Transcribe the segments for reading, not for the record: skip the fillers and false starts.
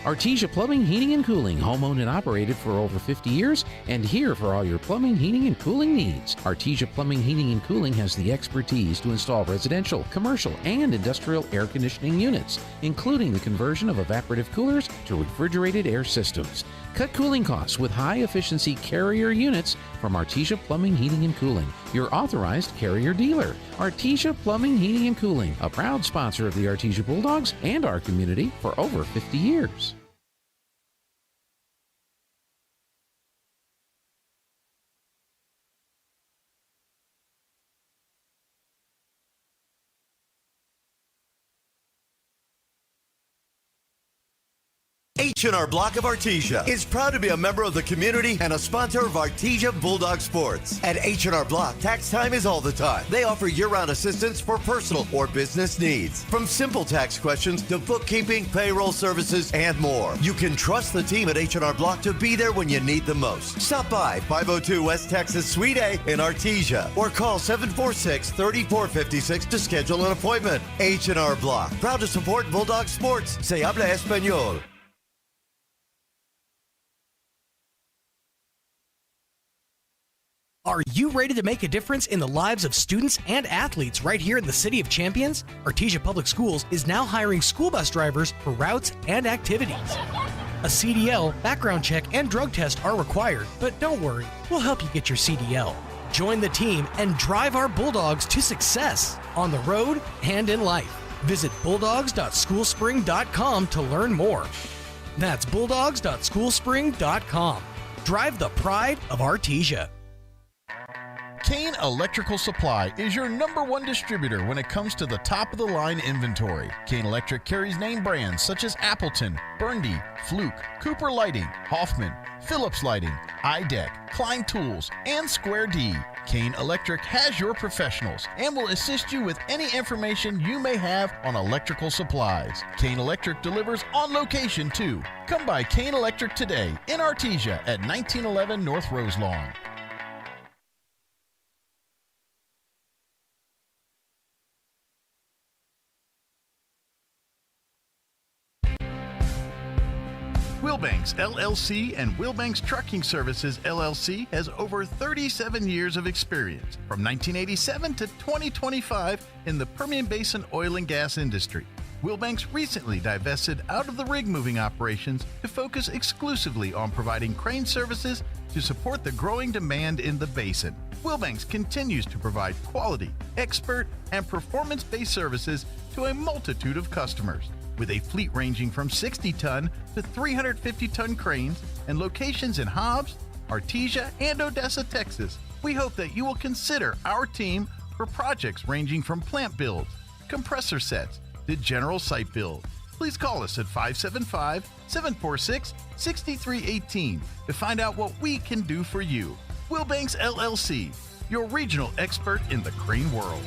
Artesia Plumbing, Heating, and Cooling, home-owned and operated for over 50 years, and here for all your plumbing, heating, and cooling needs. Artesia Plumbing, Heating, and Cooling has the expertise to install residential, commercial, and industrial air conditioning units, including the conversion of evaporative coolers to refrigerated air systems. Cut cooling costs with high-efficiency Carrier units from Artesia Plumbing, Heating, and Cooling, your authorized Carrier dealer. Artesia Plumbing, Heating, and Cooling, a proud sponsor of the Artesia Bulldogs and our community for over 50 years. H&R Block of Artesia is proud to be a member of the community and a sponsor of Artesia Bulldog Sports. At H&R Block, tax time is all the time. They offer year-round assistance for personal or business needs. From simple tax questions to bookkeeping, payroll services, and more. You can trust the team at H&R Block to be there when you need them most. Stop by 502 West Texas Suite A in Artesia or call 746-3456 to schedule an appointment. H&R Block, proud to support Bulldog Sports. Se habla español. Are you ready to make a difference in the lives of students and athletes right here in the City of Champions? Artesia Public Schools is now hiring school bus drivers for routes and activities. A CDL, background check, and drug test are required, but don't worry, we'll help you get your CDL. Join the team and drive our Bulldogs to success on the road and in life. Visit bulldogs.schoolspring.com to learn more. That's bulldogs.schoolspring.com. Drive the pride of Artesia. Kane Electrical Supply is your #1 distributor when it comes to the top-of-the-line inventory. Kane Electric carries name brands such as Appleton, Burndy, Fluke, Cooper Lighting, Hoffman, Phillips Lighting, iDeck, Klein Tools, and Square D. Kane Electric has your professionals and will assist you with any information you may have on electrical supplies. Kane Electric delivers on location too. Come by Kane Electric today in Artesia at 1911 North Roselawn. Wilbanks LLC and Wilbanks Trucking Services LLC has over 37 years of experience, from 1987 to 2025 in the Permian Basin oil and gas industry. Wilbanks recently divested out of the rig moving operations to focus exclusively on providing crane services to support the growing demand in the basin. Wilbanks continues to provide quality, expert, and performance-based services to a multitude of customers. With a fleet ranging from 60-ton to 350-ton cranes and locations in Hobbs, Artesia, and Odessa, Texas, we hope that you will consider our team for projects ranging from plant builds, compressor sets, to general site build. Please call us at 575-746-6318 to find out what we can do for you. Wilbanks LLC, your regional expert in the crane world.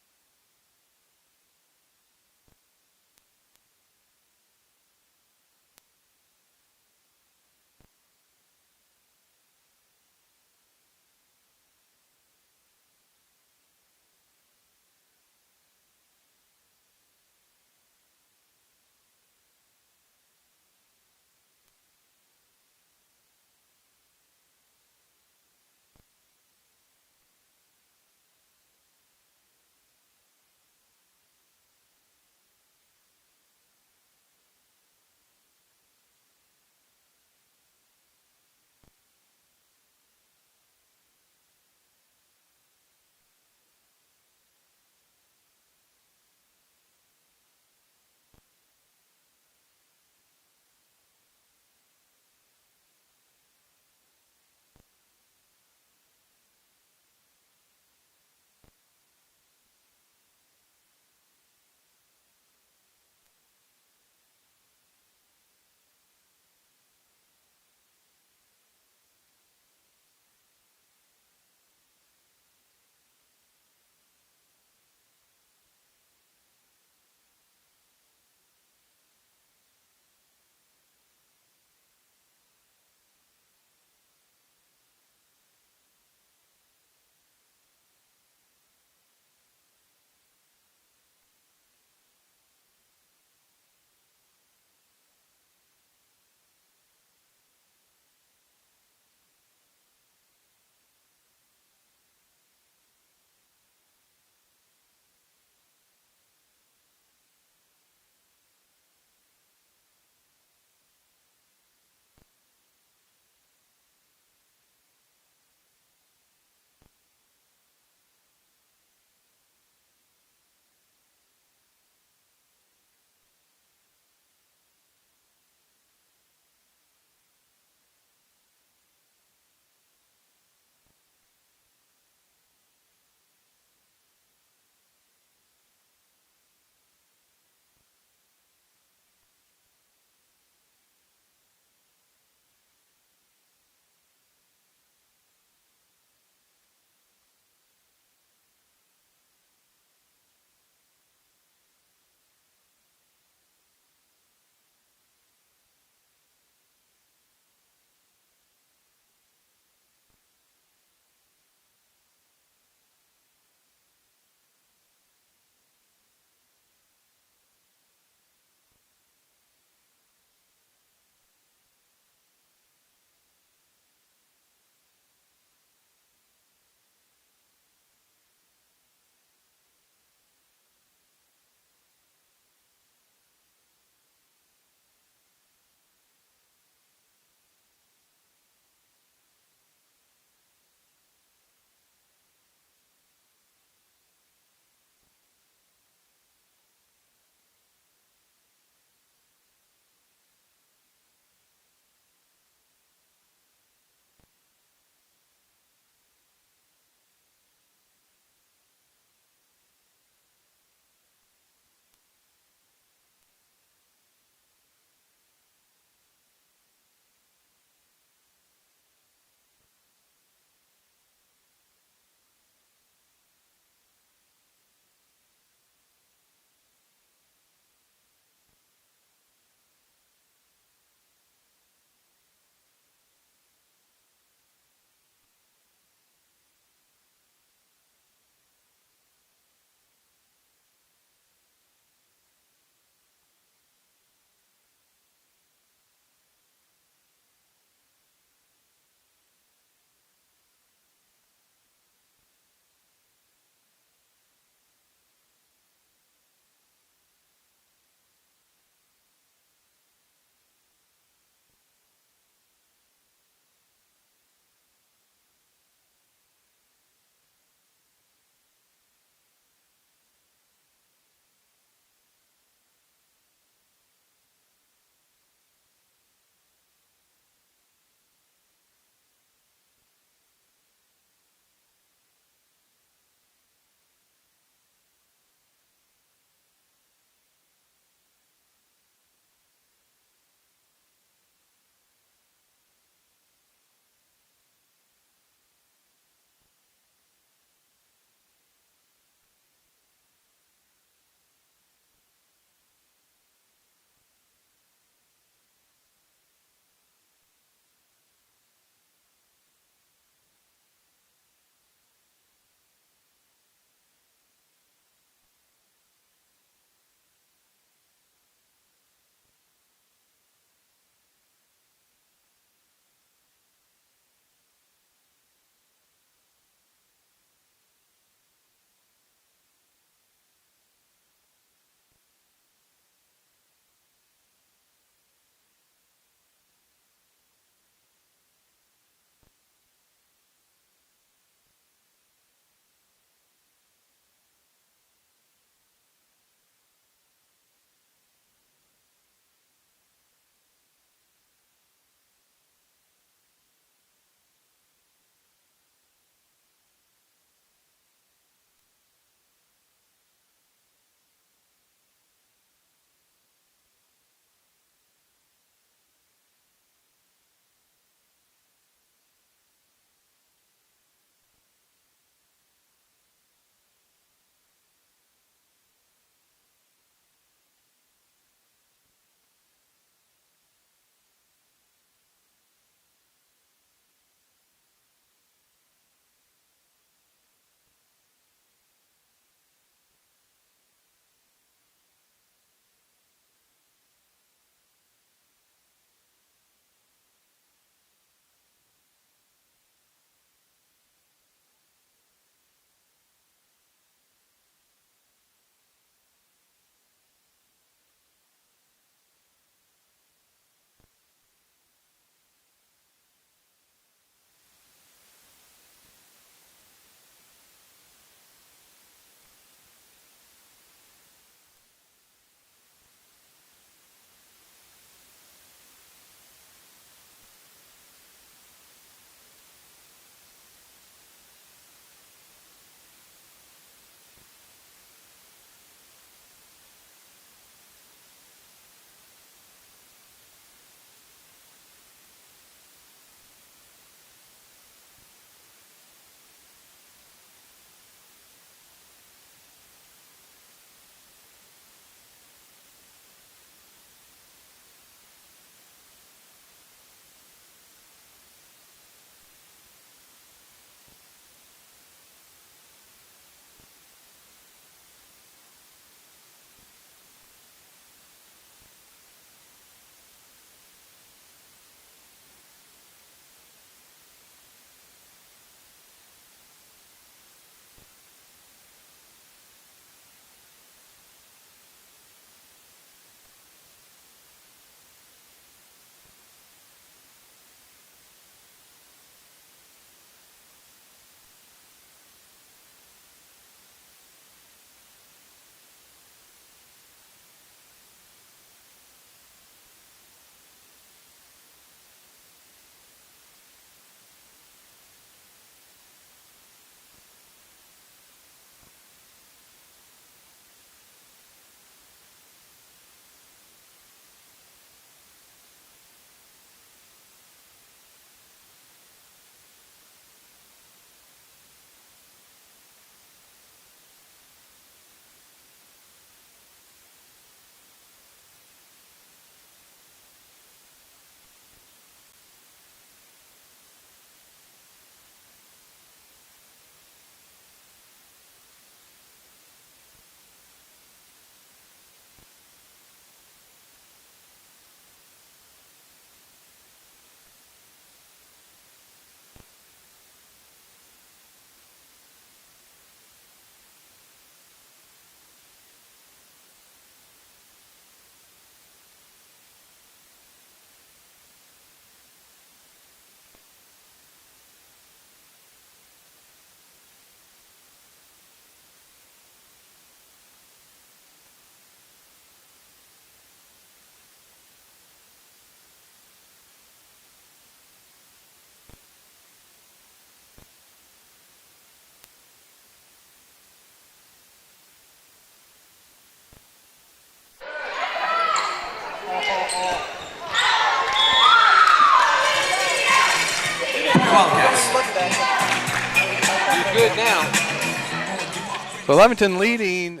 So Lovington leading,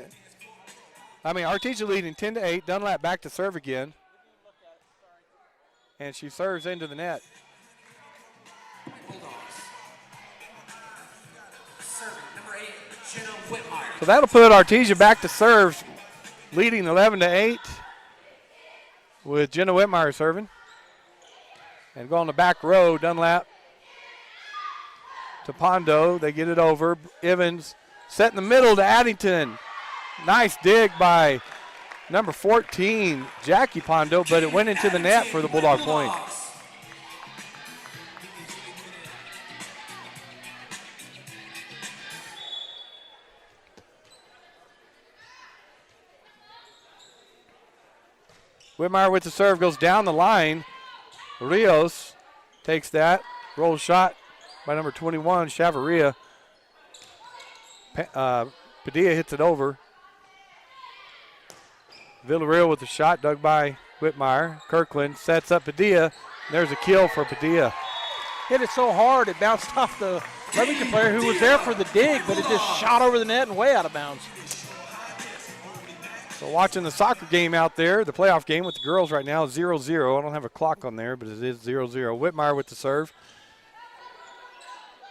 Artesia leading 10-8. Dunlap back to serve again. And she serves into the net. So that'll put Artesia back to serve, leading 11-8 with Jenna Whitmire serving. And go on the back row, Dunlap to Pondo. They get it over. Evans set in the middle to Addington. Nice dig by number 14, Jackie Pondo, but it went into the net for the Bulldog point. Whitmire with the serve, goes down the line. Rios takes that. Roll shot by number 21, Chavarria. Padilla hits it over. Villarreal with the shot, dug by Whitmire. Kirkland sets up Padilla. There's a kill for Padilla. Hit it so hard it bounced off the Lovington player who was there for the dig, but it just shot over the net and way out of bounds. So watching the soccer game out there, the playoff game with the girls right now, 0-0. I don't have a clock on there, but it is 0-0. Whitmire with the serve.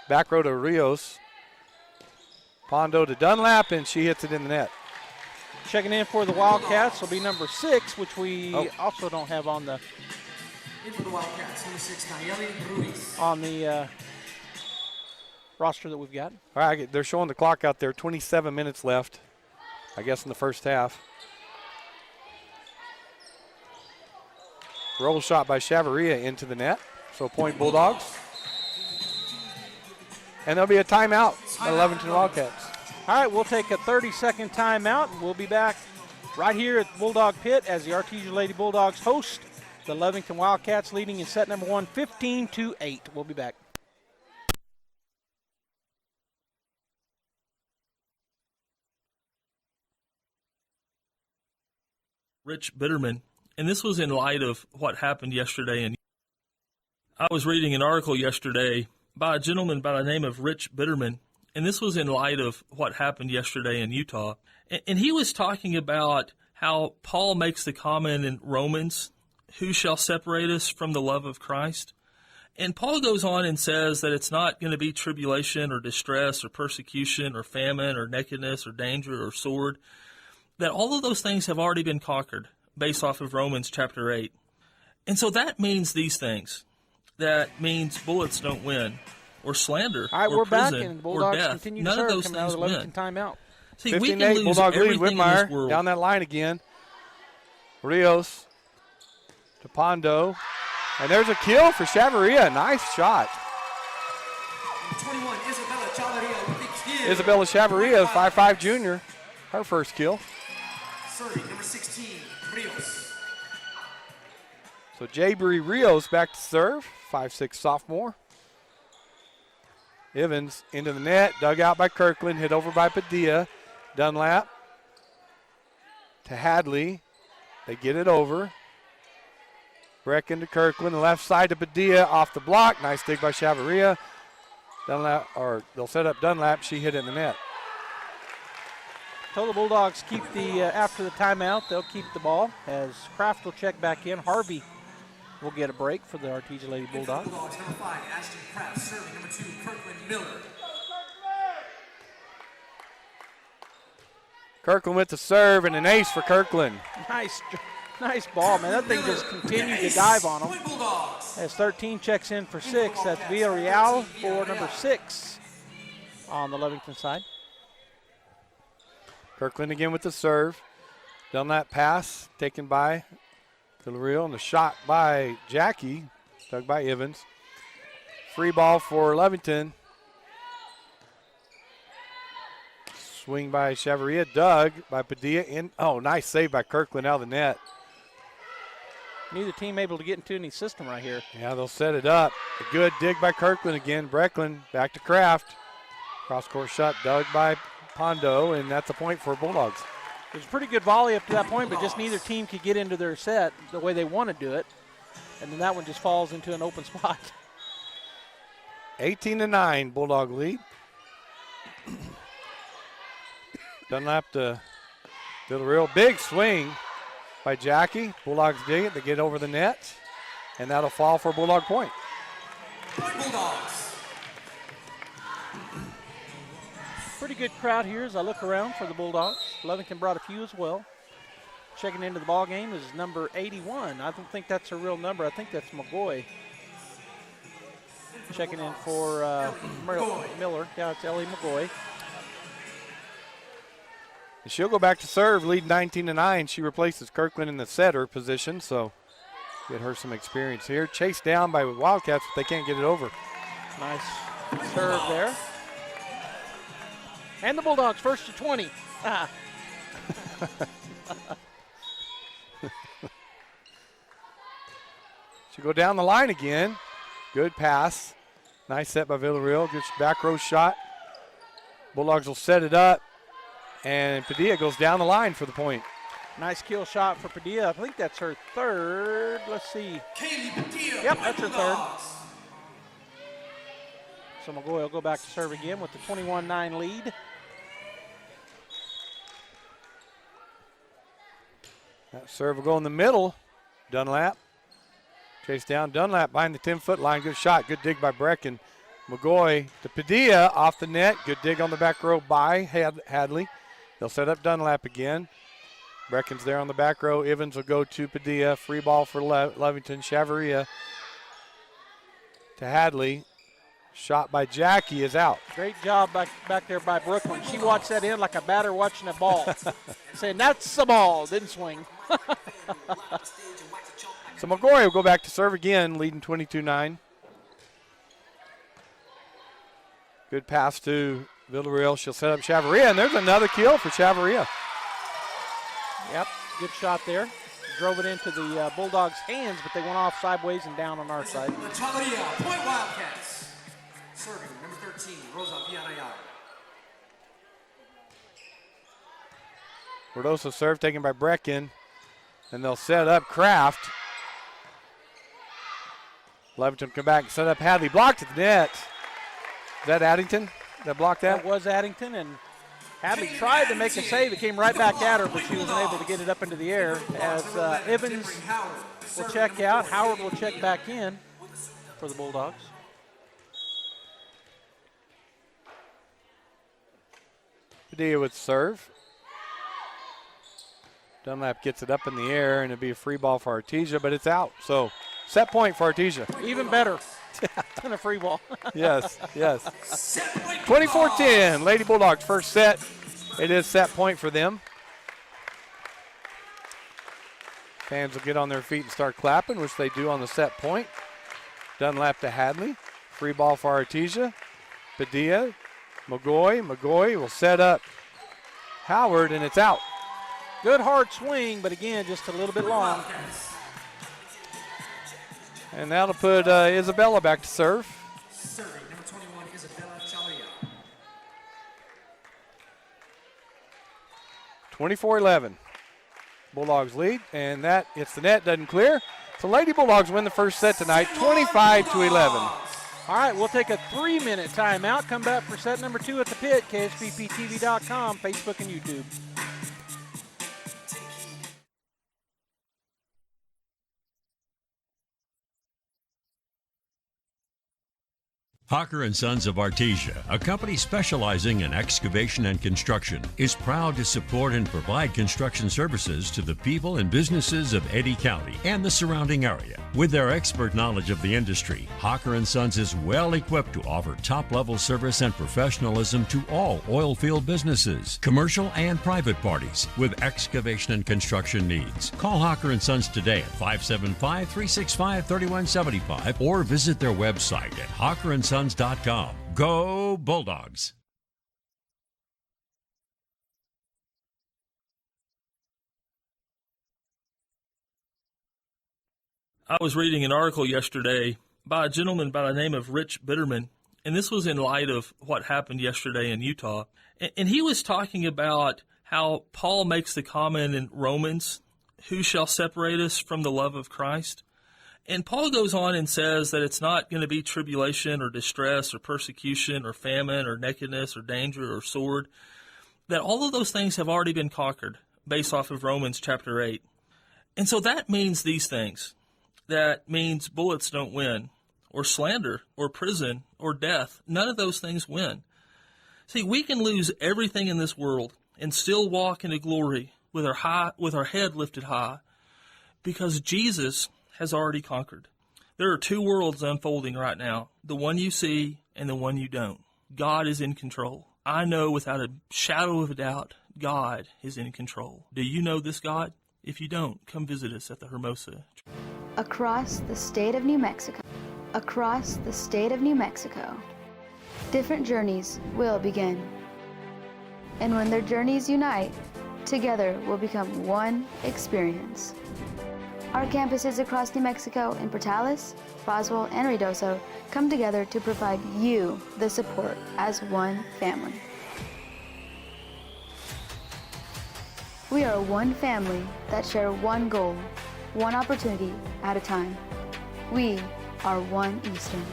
Back row to Rios. Pondo to Dunlap, and she hits it in the net. Checking in for the Wildcats will be number 6, which we also don't have on the roster that we've got. All right, they're showing the clock out there. 27 minutes left, I guess, in the first half. Roll shot by Chavarria into the net. So point Bulldogs. And there'll be a timeout by Lovington Wildcats. All right, we'll take a 30-second timeout. We'll be back right here at Bulldog Pit as the Artesia Lady Bulldogs host the Lovington Wildcats, leading in set number 1, 15-8. We'll be back. Rich Bitterman, and this was in light of what happened yesterday. And I was reading an article yesterday by a gentleman by the name of Rich Bitterman, and this was in light of what happened yesterday in Utah. And he was talking about how Paul makes the comment in Romans, who shall separate us from the love of Christ? And Paul goes on and says that it's not going to be tribulation or distress or persecution or famine or nakedness or danger or sword, that all of those things have already been conquered based off of Romans chapter 8. And so that means these things. That means bullets don't win, or slander, all right, or we're prison, back, and Bulldogs or death. continue None to of serve, those coming out things of the win. timeout. See, we can lose Bulldog lead. everything in this Whitmire world. down that line again. Rios to Pondo. And there's a kill for Chavarria. Nice shot. 21, Isabella Chavarria with the kill. Isabella Chavarria, 5'5" junior. Her first kill. Serving number 16, Rios. So Jaybury Rios back to serve. 5'6" sophomore. Evans into the net. Dug out by Kirkland. Hit over by Padilla. Dunlap to Hadley. They get it over. Brecken to Kirkland. The left side to Padilla. Off the block. Nice dig by Chavarria. Dunlap, or they'll set up Dunlap. She hit it in the net. Total Bulldogs keep the, after the timeout, they'll keep the ball as Kraft will check back in. Harvey will get a break for the Artesia Lady Bulldogs. Bulldogs number 5, Ashton Kraft, serving number 2, Kirkland Miller. Kirkland with the serve and an ace for Kirkland. Nice ball, man. That thing just continued to dive on them. As 13 checks in for 6, that's Villarreal for number 6 on the Lovington side. Kirkland again with the serve. Done that pass taken by Villarreal, and the shot by Jackie, dug by Evans. Free ball for Lovington. Swing by Chavarria, dug by Padilla. Nice save by Kirkland out of the net. Neither team able to get into any system right here. Yeah, they'll set it up. A good dig by Kirkland again. Breckland back to Kraft. Cross-court shot dug by Pondo, and that's a point for Bulldogs. It was a pretty good volley up to that point, but just neither team could get into their set the way they want to do it. And then that one just falls into an open spot. 18-9, Bulldog lead. Dunlap to Villarreal. Big swing by Jackie. Bulldogs dig it. They get over the net, and that'll fall for Bulldog point. Bulldogs. Pretty good crowd here as I look around for the Bulldogs. Lovington brought a few as well. Checking into the ball game is number 81. I don't think that's a real number. I think that's McGoy. Checking in for Miller. Yeah, it's Ellie McGoy. And she'll go back to serve, lead 19-9. She replaces Kirkland in the setter position, so get her some experience here. Chased down by Wildcats, but they can't get it over. Nice serve there. And the Bulldogs first to 20. She'll go down the line again. Good pass. Nice set by Villarreal. Good back row shot. Bulldogs will set it up. And Padilla goes down the line for the point. Nice kill shot for Padilla. I think that's her third. Let's see. Yep, that's her third. So McGoy will go back to serve again with the 21-9 lead. That serve will go in the middle. Dunlap. Chase down. Dunlap behind the 10-foot line. Good shot. Good dig by Brecken. McGoy to Padilla off the net. Good dig on the back row by Hadley. They'll set up Dunlap again. Brecken's there on the back row. Evans will go to Padilla. Free ball for Lovington. Chavaria to Hadley. Shot by Jackie is out. Great job back there by Brooklyn. She watched that in like a batter watching a ball. Saying, that's the ball. Didn't swing. So McGoy will go back to serve again, leading 22-9. Good pass to Villarreal. She'll set up Chavaria, and there's another kill for Chavaria. Yep, good shot there. Drove it into the Bulldogs' hands, but they went off sideways and down on our side. Chavaria, point Wildcats. Serving, number 13, Rosa Villarreal. Cardoso serve taken by Brecken, and they'll set up Kraft. Lovington come back and set up Hadley. Blocked at the net. Is that Addington that blocked that? That was Addington, and Hadley tried to make a save. It came right back at her, but she wasn't able to get it up into the air. As Evans will check out, Howard will check back in for the Bulldogs. Padilla with serve. Dunlap gets it up in the air, and it'll be a free ball for Artesia, but it's out. So set point for Artesia. Even better than a free ball. Yes, yes. 24-10, Lady Bulldogs first set. It is set point for them. Fans will get on their feet and start clapping, which they do on the set point. Dunlap to Hadley. Free ball for Artesia. Padilla, McGoy will set up Howard, and it's out. Good hard swing, but again, just a little bit long. And that'll put Isabella back to serve. Serving, number 21, Isabella Chavaria. 24-11. Bulldogs lead, and that hits the net, doesn't clear. So Lady Bulldogs win the first set tonight, 25-11. All right, we'll take a 3-minute timeout. Come back for set number 2 at the pit, KSBPTV.com, Facebook, and YouTube. Hocker & Sons of Artesia, a company specializing in excavation and construction, is proud to support and provide construction services to the people and businesses of Eddy County and the surrounding area. With their expert knowledge of the industry, Hocker & Sons is well equipped to offer top-level service and professionalism to all oil field businesses, commercial and private parties with excavation and construction needs. Call Hocker & Sons today at 575-365-3175 or visit their website at hockerandsons.com. Go Bulldogs! I was reading an article yesterday by a gentleman by the name of Rich Bitterman, and this was in light of what happened yesterday in Utah. And he was talking about how Paul makes the comment in Romans, who shall separate us from the love of Christ? And Paul goes on and says that it's not going to be tribulation or distress or persecution or famine or nakedness or danger or sword. that all of those things have already been conquered based off of Romans chapter 8. And so that means these things. That means bullets don't win, or slander, or prison, or death. None of those things win. See, we can lose everything in this world and still walk into glory with our head lifted high, because Jesus has already conquered. There are two worlds unfolding right now, the one you see and the one you don't. God is in control. I know without a shadow of a doubt, God is in control. Do you know this God? If you don't, come visit us at the Hermosa. Across the state of New Mexico. Across the state of New Mexico. Different journeys will begin. And when their journeys unite, together will become one experience. Our campuses across New Mexico in Portales, Roswell, and Ruidoso come together to provide you the support as one family. We are one family that share one goal, one opportunity at a time. We are one Eastern.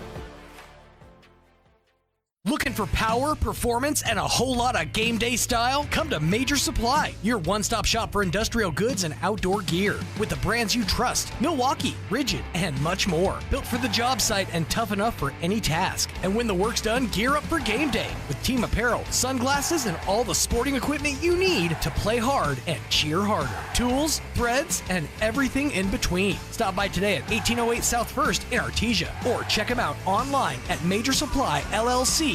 Looking for power, performance, and a whole lot of game day style? Come to Major Supply, your one-stop shop for industrial goods and outdoor gear. With the brands you trust, Milwaukee, Rigid, and much more. Built for the job site and tough enough for any task. And when the work's done, gear up for game day with team apparel, sunglasses, and all the sporting equipment you need to play hard and cheer harder. Tools, threads, and everything in between. Stop by today at 1808 South 1st in Artesia, or check them out online at MajorSupplyLLC.com.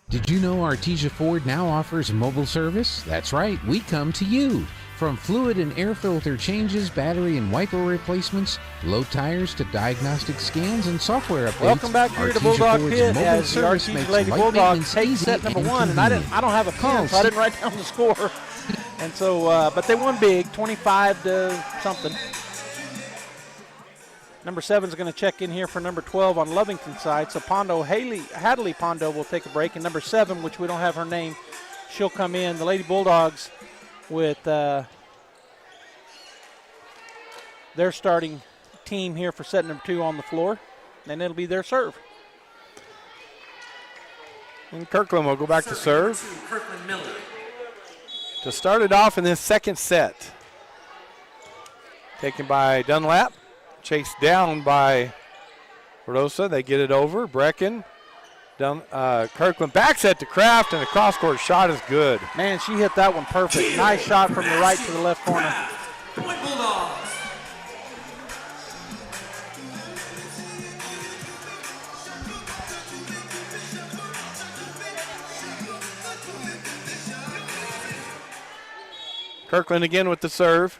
Did you know Artesia Ford now offers mobile service? That's right, we come to you. From fluid and air filter changes, battery and wiper replacements, low tires to diagnostic scans and software updates. Welcome back here to Bulldog Pit as the Artesia Lady Bulldogs take set number one. And I don't have a pen, so I didn't write down the score. And so, but they won big, 25 to something. Number 7 is going to check in here for number 12 on Lovington side. So Hadley Pondo will take a break. And number 7, which we don't have her name, she'll come in. The Lady Bulldogs with their starting team here for set number 2 on the floor. And it'll be their serve. And Kirkland will go back to serve to start it off in this second set. Taken by Dunlap. Chased down by Rosa. They get it over. Brecken. Kirkland back set to Kraft, and the cross-court shot is good. Man, she hit that one perfect. Nice shot from the right to the left corner. Point Bulldogs. Kirkland again with the serve.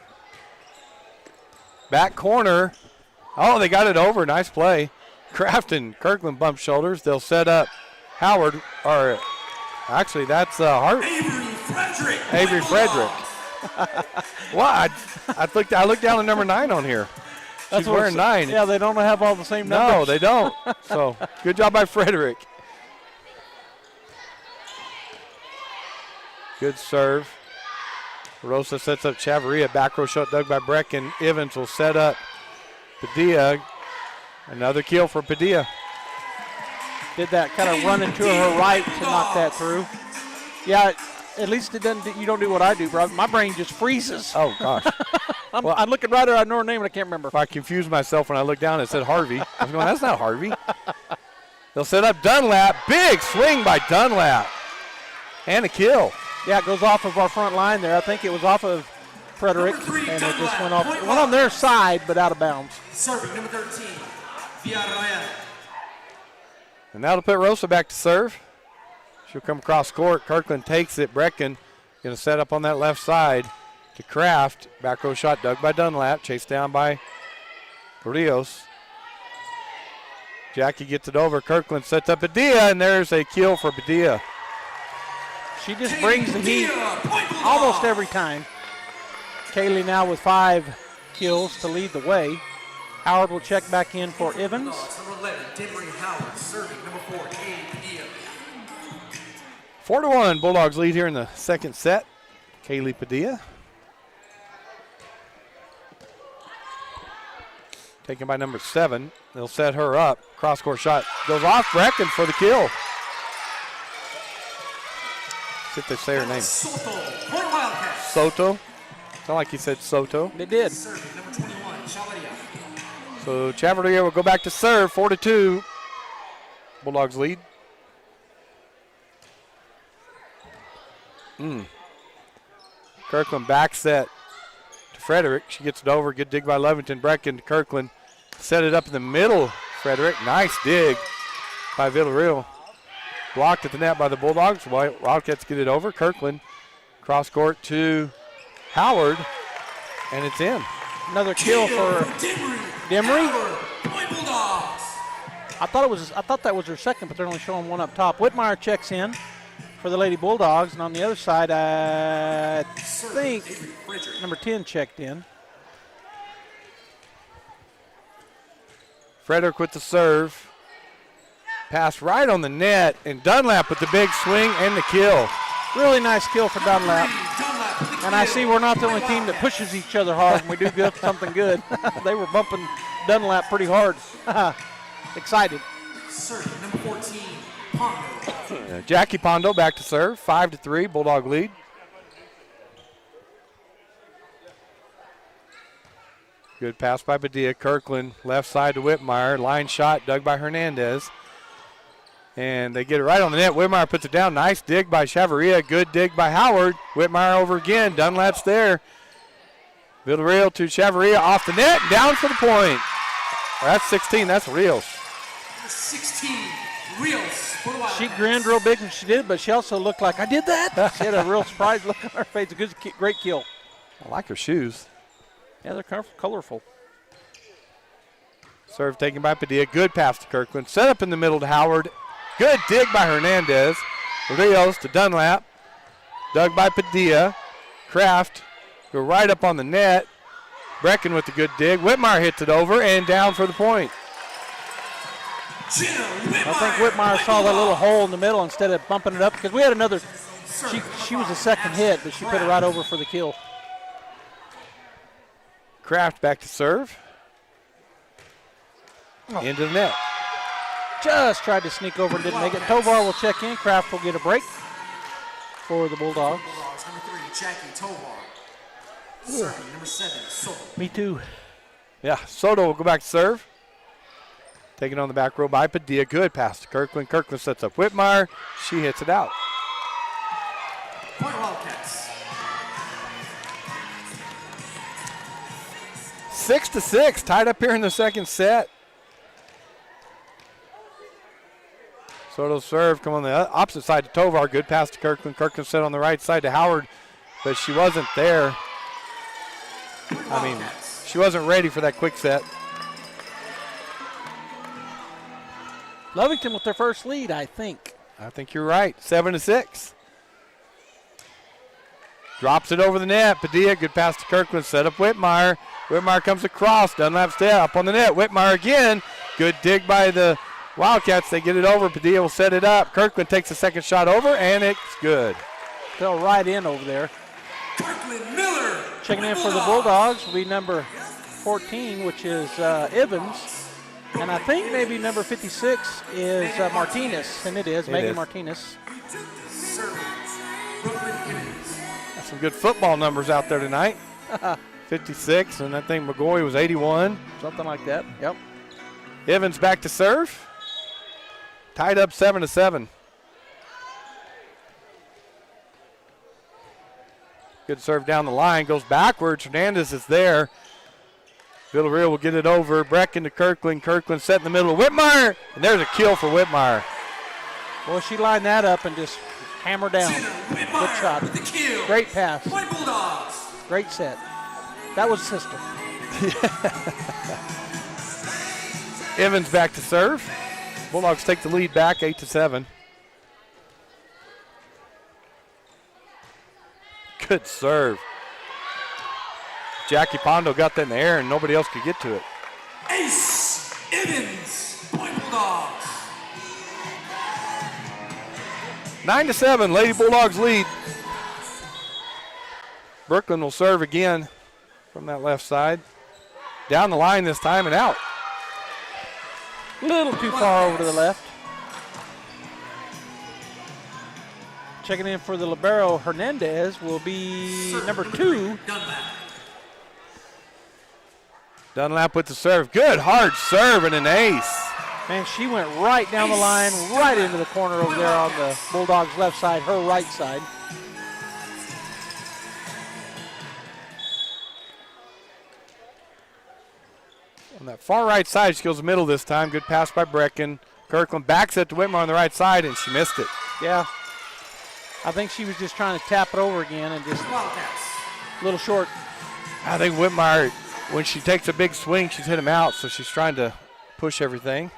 Back corner. Oh, they got it over. Nice play. Kraft and Kirkland bump shoulders. They'll set up Howard, or actually that's Hart. Avery Frederick. What? I looked down at number 9 on here. She's wearing 9. Yeah, they don't have all the same numbers. No, they don't. So good job by Frederick. Good serve. Rosa sets up Chavarria. Back row shot dug by Brecken. Evans will set up Padilla. Another kill for Padilla. Did that kind of run into her right to knock that through. Yeah, at least it doesn't. You don't do what I do, bro. My brain just freezes. Oh, gosh. I'm looking right at her. I know her name, and I can't remember. If I confused myself when I looked down, it said Harvey. I was going, that's not Harvey. They'll set up Dunlap. Big swing by Dunlap. And a kill. Yeah, it goes off of our front line there. I think it was off of Frederick, and it just went off. It went on their side, but out of bounds. Serving number 13, Villarreal. And that'll put Rosa back to serve. She'll come across court. Kirkland takes it. Brecken going to set up on that left side to Kraft. Back row shot dug by Dunlap. Chased down by Rios. Jackie gets it over. Kirkland sets up Padilla, and there's a kill for Padilla. She just brings the heat almost every time. Kaylee now with 5 kills to lead the way. Howard will check back in for Evans. Number 11, Demery Howard, serving number 4, Kaylee. 4-1, Bulldogs lead here in the second set. Kaylee Padilla. Taken by number 7. They'll set her up. Cross-court shot goes off. Brecken for the kill. See if they say her name. Soto, point Wildcats. Soto. Sound like he said Soto. They did. Serving number 21, Chavaria. So Chavaria will go back to serve, 4-2. Bulldogs lead. Kirkland back set to Frederick. She gets it over. Good dig by Lovington. Brecken to Kirkland. Set it up in the middle. Frederick. Nice dig by Villarreal. Blocked at the net by the Bulldogs. Wildcats get it over. Kirkland. Cross court to Howard. And it's in. Another kill for Demery. Point Bulldogs. I thought that was her second, but they're only showing one up top. Whitmire checks in for the Lady Bulldogs, and on the other side, I think number 10 checked in. Frederick with the serve. Pass right on the net, and Dunlap with the big swing and the kill. Really nice kill for Dunlap. And I see we're not the only team that pushes each other hard when we do something good. They were bumping Dunlap pretty hard. Excited. Serving number 14, Pondo. Jackie Pondo back to serve, 5-3, Bulldog lead. Good pass by Padilla. Kirkland left side to Whitmire. Line shot dug by Hernandez. And they get it right on the net. Whitmire puts it down. Nice dig by Chavaria. Good dig by Howard. Whitmire over again. Dunlap's there. Villarreal to Chavaria off the net. Down for the point. That's 16. That's Rios. 16, Rios. She grinned real big when she did, but she also looked like, I did that. She had a real surprised look on her face. A good, great kill. I like her shoes. Yeah, they're colorful. Serve taken by Padilla. Good pass to Kirkland. Set up in the middle to Howard. Good dig by Hernandez. Rios to Dunlap. Dug by Padilla. Kraft go right up on the net. Brecken with the good dig. Whitmire hits it over and down for the point. I think Whitmire saw that little hole in the middle instead of bumping it up, because we had another. She was a second hit, but she put it right over for the kill. Kraft back to serve. Into the net. Just tried to sneak over and didn't make it. Tovar will check in. Kraft will get a break for the Bulldogs. Bulldogs, number 3, Jackie Tovar. Serving number 7, Soto. Me too. Yeah, Soto will go back to serve. Taken on the back row by Padilla. Good pass to Kirkland. Kirkland sets up Whitmire. She hits it out. Point Wildcats. 6-6, tied up here in the second set. Soto serve, come on the opposite side to Tovar. Good pass to Kirkland. Kirkland set on the right side to Howard, but she wasn't there. I mean, she wasn't ready for that quick set. Lovington with their first lead, I think. I think you're right. 7-6. Drops it over the net. Padilla, good pass to Kirkland. Set up Whitmire. Whitmire comes across. Dunlap stay up on the net. Whitmire again. Good dig by the Wildcats. They get it over. Padilla will set it up. Kirkland takes a second shot over, and it's good. Fell right in over there. Kirkland Miller. Checking in for the Bulldogs will be number 14, which is Evans. And I think maybe number 56 is Martinez, and it is Megan Martinez. Got some good football numbers out there tonight. 56, and I think McGoy was 81. Something like that, yep. Evans back to serve. Tied up 7-7. Good serve down the line, goes backwards. Hernandez is there. Villarreal will get it over. Brecken to Kirkland. Kirkland set in the middle of Whitmire, and there's a kill for Whitmire. Well, she lined that up and just hammered down. Good shot. Great pass. Great set. That was sister. Evans back to serve. Bulldogs take the lead back 8-7. Good serve. Jackie Pondo got that in the air and nobody else could get to it. Ace Evans, Point Bulldogs. 9-7, Lady Bulldogs lead. Brooklyn will serve again from that left side. Down the line this time and out. A little too far over to the left. Checking in for the libero, Hernandez, will be number 2. Dunlap with the serve. Good hard serve and an ace. Man, she went right down the line, right into the corner over there on the Bulldogs' left side, her right side. On that far right side, she goes middle this time. Good pass by Brecken. Kirkland backs it to Whitmire on the right side, and she missed it. Yeah. I think she was just trying to tap it over again and just a little short. I think Whitmire, when she takes a big swing, she's hit him out, so she's trying to push everything.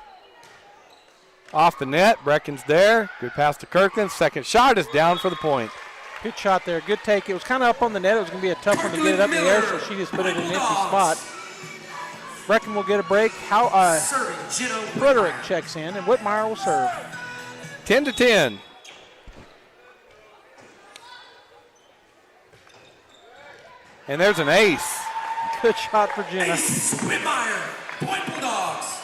Off the net, Brecken's there. Good pass to Kirkland. Second shot is down for the point. Good shot there. Good take. It was kind of up on the net. It was going to be a tough one to get it up in the air, so she just put it in an empty spot. Brecken will get a break. Frederick checks in, and Whitmire will serve. 10-10. And there's an ace. Good shot for Jenna. Ace Whitmire, point Bulldogs.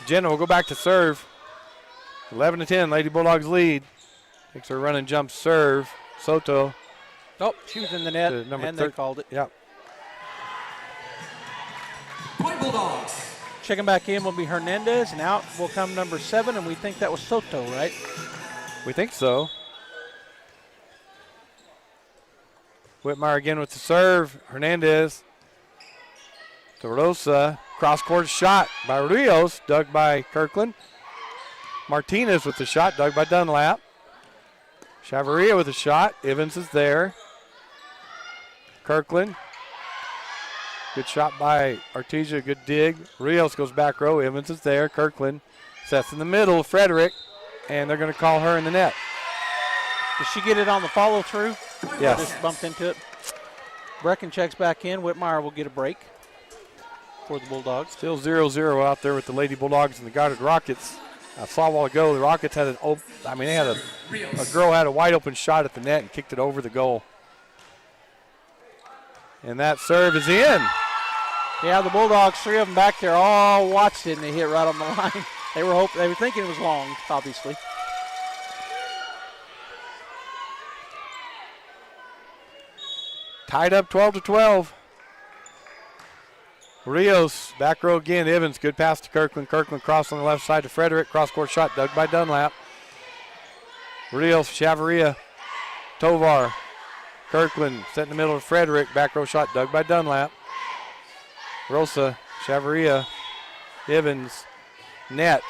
Jenna will go back to serve. 11-10, Lady Bulldogs lead. Takes her run and jump serve. Soto. Oh, she was in the net, and they called it. Yep. Point Bulldogs. Checking back in will be Hernandez, and out will come number 7, and we think that was Soto, right? We think so. Whitmire again with the serve. Hernandez to Rosa. Cross-court shot by Rios, dug by Kirkland. Martinez with the shot, dug by Dunlap. Chavarria with a shot. Evans is there. Kirkland. Good shot by Artesia, good dig. Rios goes back row. Evans is there. Kirkland sets in the middle. Frederick, and they're going to call her in the net. Did she get it on the follow-through? Yes. Just bumped into it. Brecken checks back in. Whitmire will get a break for the Bulldogs. Still 0-0 out there with the Lady Bulldogs and the Goddard Rockets. I saw a while ago the Rockets had a girl had a wide open shot at the net and kicked it over the goal. And that serve is in. Yeah, the Bulldogs, 3 of them back there, all watched it, and they hit right on the line. They were thinking it was long, obviously. Tied up 12-12. Rios, back row again. Evans, good pass to Kirkland. Kirkland cross on the left side to Frederick. Cross-court shot dug by Dunlap. Rios, Chavarria, Tovar. Kirkland set in the middle of Frederick. Back row shot dug by Dunlap. Rosa, Chavarria, Evans, net.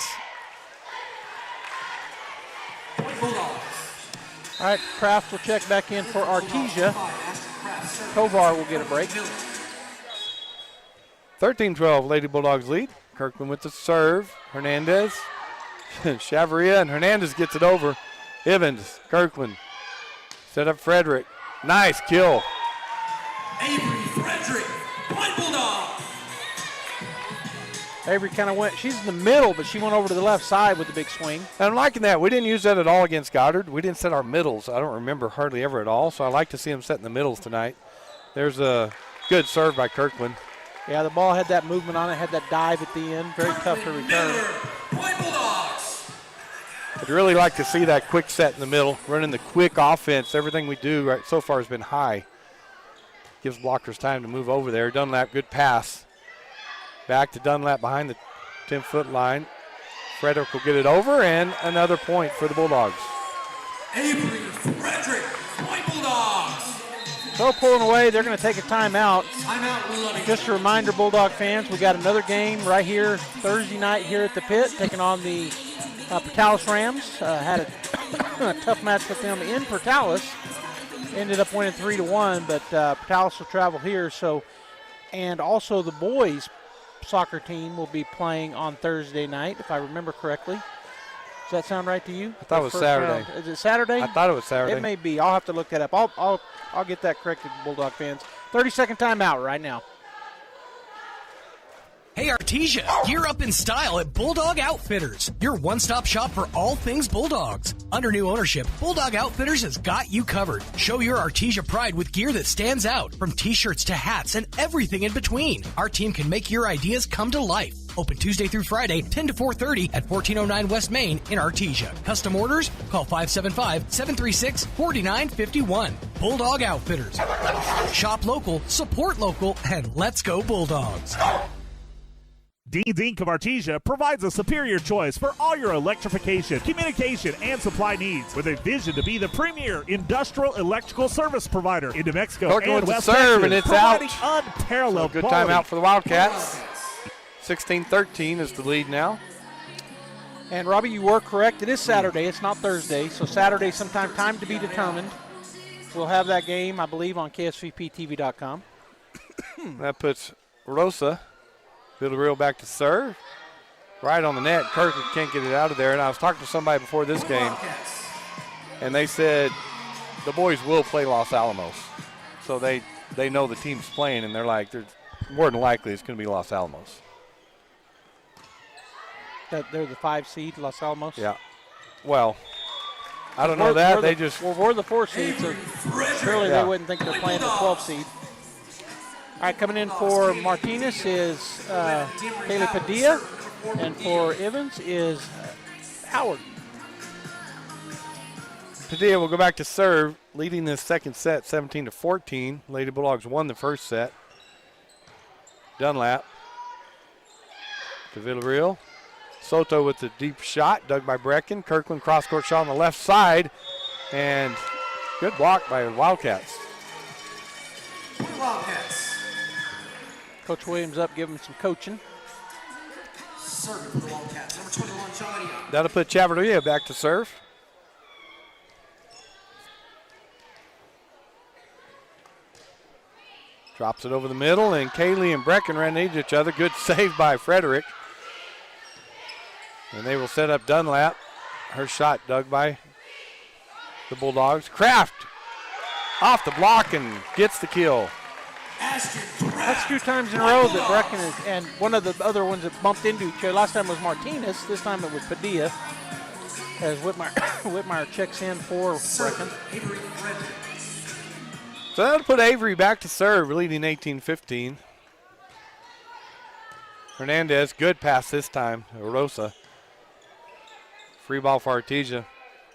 All right, Kraft will check back in for Artesia. Tovar will get a break. 13-12, Lady Bulldogs lead. Kirkland with the serve. Hernandez, Chavarria, and Hernandez gets it over. Evans, Kirkland, set up Frederick. Nice kill. Avery Frederick, point Bulldog. Avery kind of went, she's in the middle, but she went over to the left side with the big swing. And I'm liking that. We didn't use that at all against Goddard. We didn't set our middles. I don't remember hardly ever at all, so I like to see them set in the middles tonight. There's a good serve by Kirkland. Yeah, the ball had that movement on it, had that dive at the end. Very tough to return. Point Bulldogs. I'd really like to see that quick set in the middle, running the quick offense. Everything we do right so far has been high. Gives blockers time to move over there. Dunlap, good pass. Back to Dunlap behind the 10-foot line. Frederick will get it over, and another point for the Bulldogs. Avery Frederick, point Bulldogs. So pulling away, they're going to take a timeout. Timeout, Lovington. Just a reminder, Bulldog fans, we got another game right here Thursday night here at the pit, taking on the Portales Rams. Had a tough match with them in Portales. Ended up winning 3-1, but Portales will travel here. So, and also the boys soccer team will be playing on Thursday night, if I remember correctly. Does that sound right to you? I thought it was Saturday. Is it Saturday? I thought it was Saturday. It may be. I'll have to look that up. I'll get that corrected, Bulldog fans. 30-second timeout right now. Hey Artesia, gear up in style at Bulldog Outfitters, your one-stop shop for all things Bulldogs. Under new ownership, Bulldog Outfitters has got you covered. Show your Artesia pride with gear that stands out, from t-shirts to hats and everything in between. Our team can make your ideas come to life. Open Tuesday through Friday, 10 to 4:30 at 1409 West Main in Artesia. Custom orders? Call 575-736-4951. Bulldog Outfitters. Shop local, support local, and let's go Bulldogs. Dean's Inc. of Artesia provides a superior choice for all your electrification, communication, and supply needs, with a vision to be the premier industrial electrical service provider in New Mexico and West serve, Texas, and it's providing out. unparalleled Good quality. timeout for the Wildcats. 16-13 is the lead now. And Robbie, you were correct. It is Saturday. It's not Thursday. So Saturday sometime, time to be determined. We'll have that game, I believe, on KSVPTV.com. That puts Rosa Villarreal back to serve. Right on the net. Kirk can't get it out of there. And I was talking to somebody before this game, and they said the boys will play Los Alamos. So they know the team's playing, and they're like, there's more than likely it's going to be Los Alamos. That they're the 5 seed, Los Alamos? Yeah. Well, I don't know that. We're the 4 seed, so surely they wouldn't think they're playing the 12 seed. All right, coming in for Martinez is Kaylee Padilla, and for Evans is Howard. Padilla will go back to serve, leading this second set 17-14. Lady Bulldogs won the first set. Dunlap to Villarreal. Soto with the deep shot, dug by Brecken. Kirkland cross-court shot on the left side, and good block by the Wildcats. Wildcats. Coach Williams up, giving him some coaching. Serving for the Wildcats, number 21, Chavarria. That'll put Chavarria back to serve. Drops it over the middle, and Kaylee and Brecken ran into each other. Good save by Frederick. And they will set up Dunlap. Her shot dug by the Bulldogs. Kraft off the block and gets the kill. That's 2 times in a row that Brecken is, and one of the other ones that bumped into each other. Last time was Martinez. This time it was Padilla. As Whitmire checks in for Brecken. So that'll put Avery back to serve, leading 18-15. Hernandez, good pass this time. Rosa. Free ball for Artesia.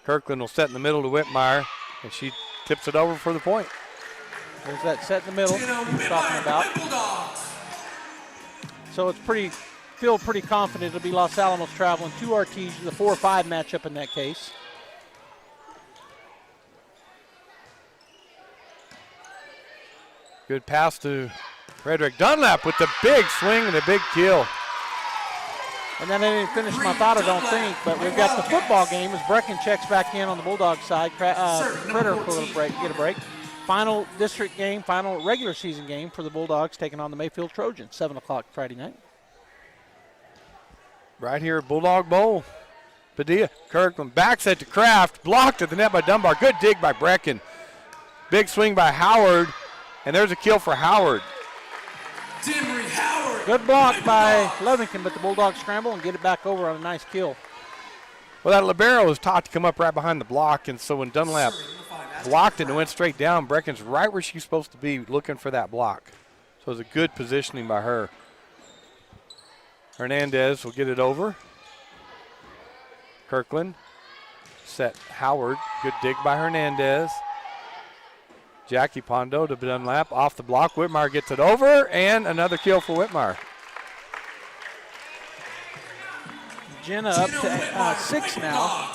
Kirkland will set in the middle to Whitmire, and she tips it over for the point. There's that set in the middle we're talking about. So it's feel pretty confident it'll be Los Alamos traveling to Artesia, the 4-5 matchup in that case. Good pass to Frederick Dunlap with the big swing and a big kill. And then I didn't finish my thought, I don't think, but we've got the football game as Brecken checks back in on the Bulldog side. Critter will get a break. Final district game, final regular season game for the Bulldogs taking on the Mayfield Trojans, 7 o'clock Friday night. Right here at Bulldog Bowl. Padilla, Kirkland backs it to Kraft, blocked at the net by Dunbar. Good dig by Brecken. Big swing by Howard, and there's a kill for Howard. Howard. Good block by Lovington, but the Bulldogs scramble and get it back over on a nice kill. Well, that libero was taught to come up right behind the block, and so when Dunlap blocked it and went straight down, Brecken's right where she's supposed to be looking for that block. So it was a good positioning by her. Hernandez will get it over. Kirkland set Howard. Good dig by Hernandez. Jackie Pondo to Dunlap off the block. Whitmire gets it over, and another kill for Whitmire. Jenna up to 6 now.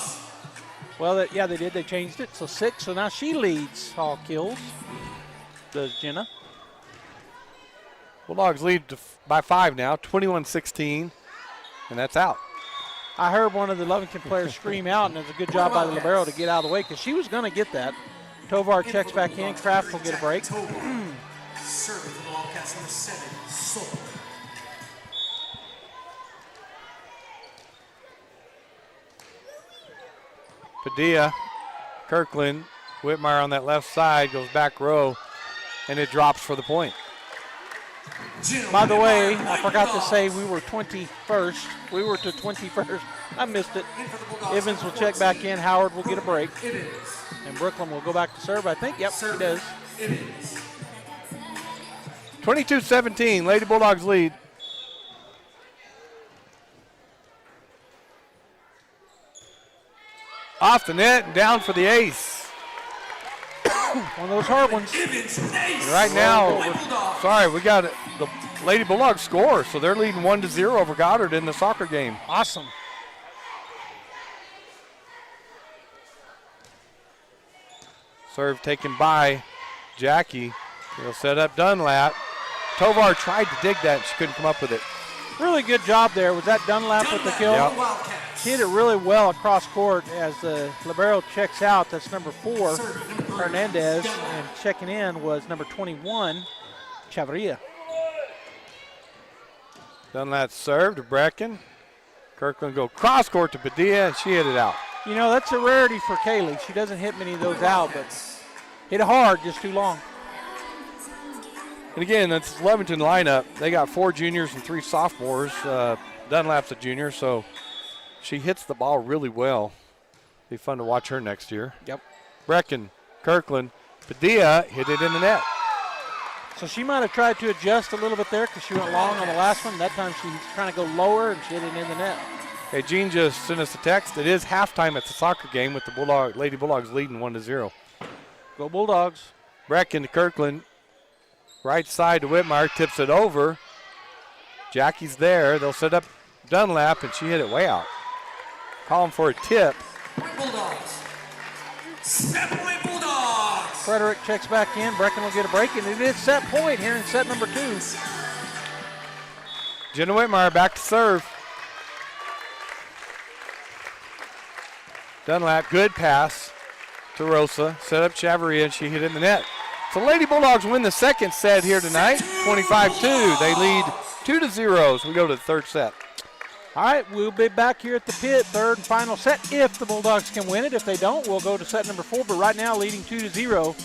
Well, they did. They changed it. So 6. So now she leads all kills. Does Jenna. Bulldogs lead by 5 now, 21-16, and that's out. I heard one of the Lovington players scream out, and it's a good job by the libero to get out of the way because she was going to get that. Tovar checks back in. Kraft will get a break. Serving for the Wildcats, number 7, Sol. Padilla, Kirkland, Whitmire on that left side, goes back row, and it drops for the point. By the way, I forgot to say we were 21st. We were to 21st. I missed it. Evans will check back in. Howard will get a break. And Brooklyn will go back to serve, I think. Yep, he does. 22-17, Lady Bulldogs lead. Off the net and down for the ace. One of those hard ones. Right now, we got the Lady Bulldogs score, so they're leading 1-0 over Goddard in the soccer game. Awesome. Serve taken by Jackie. He'll set up Dunlap. Tovar tried to dig that. She couldn't come up with it. Really good job there. Was that Dunlap with the kill? Yep. She hit it really well across court as the libero checks out. That's number 4, Hernandez. And checking in was number 21, Chavarria. Dunlap served to Brecken. Kirkland go cross court to Padilla, and she hit it out. You know, that's a rarity for Kaylee. She doesn't hit many of those out, but hit it hard, just too long. And again, that's Lovington lineup. They got 4 juniors and 3 sophomores. Dunlap's a junior, so she hits the ball really well. Be fun to watch her next year. Yep. Brecken, Kirkland, Padilla hit it in the net. So she might have tried to adjust a little bit there because she went long on the last one. That time she's trying to go lower, and she hit it in the net. Hey, Gene just sent us a text. It is halftime at the soccer game with the Lady Bulldogs leading 1-0. Go Bulldogs. Brecken to Kirkland. Right side to Whitmire, tips it over. Jackie's there. They'll set up Dunlap, and she hit it way out. Call him for a tip. Bulldogs. Set point Bulldogs. Frederick checks back in. Brecken will get a break, and it is set point here in set number 2. Jenna Whitmire back to serve. Dunlap, good pass to Rosa. Set up Chavarria, and she hit it in the net. So Lady Bulldogs win the second set here tonight, 25-2. They lead 2-0 as we go to the third set. All right, we'll be back here at the pit, third and final set, if the Bulldogs can win it. If they don't, we'll go to set number 4, but right now leading 2-0.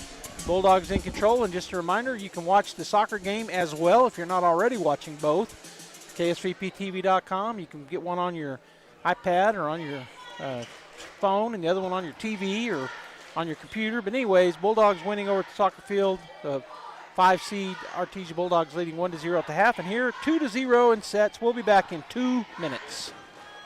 Bulldogs in control, and just a reminder, you can watch the soccer game as well if you're not already watching both. KSVPTV.com, you can get one on your iPad or on your phone and the other one on your TV or on your computer. But anyways, Bulldogs winning over at the soccer field. 5-seed Artesia Bulldogs leading 1-0 at the half. And here, 2-0 in sets. We'll be back in 2 minutes.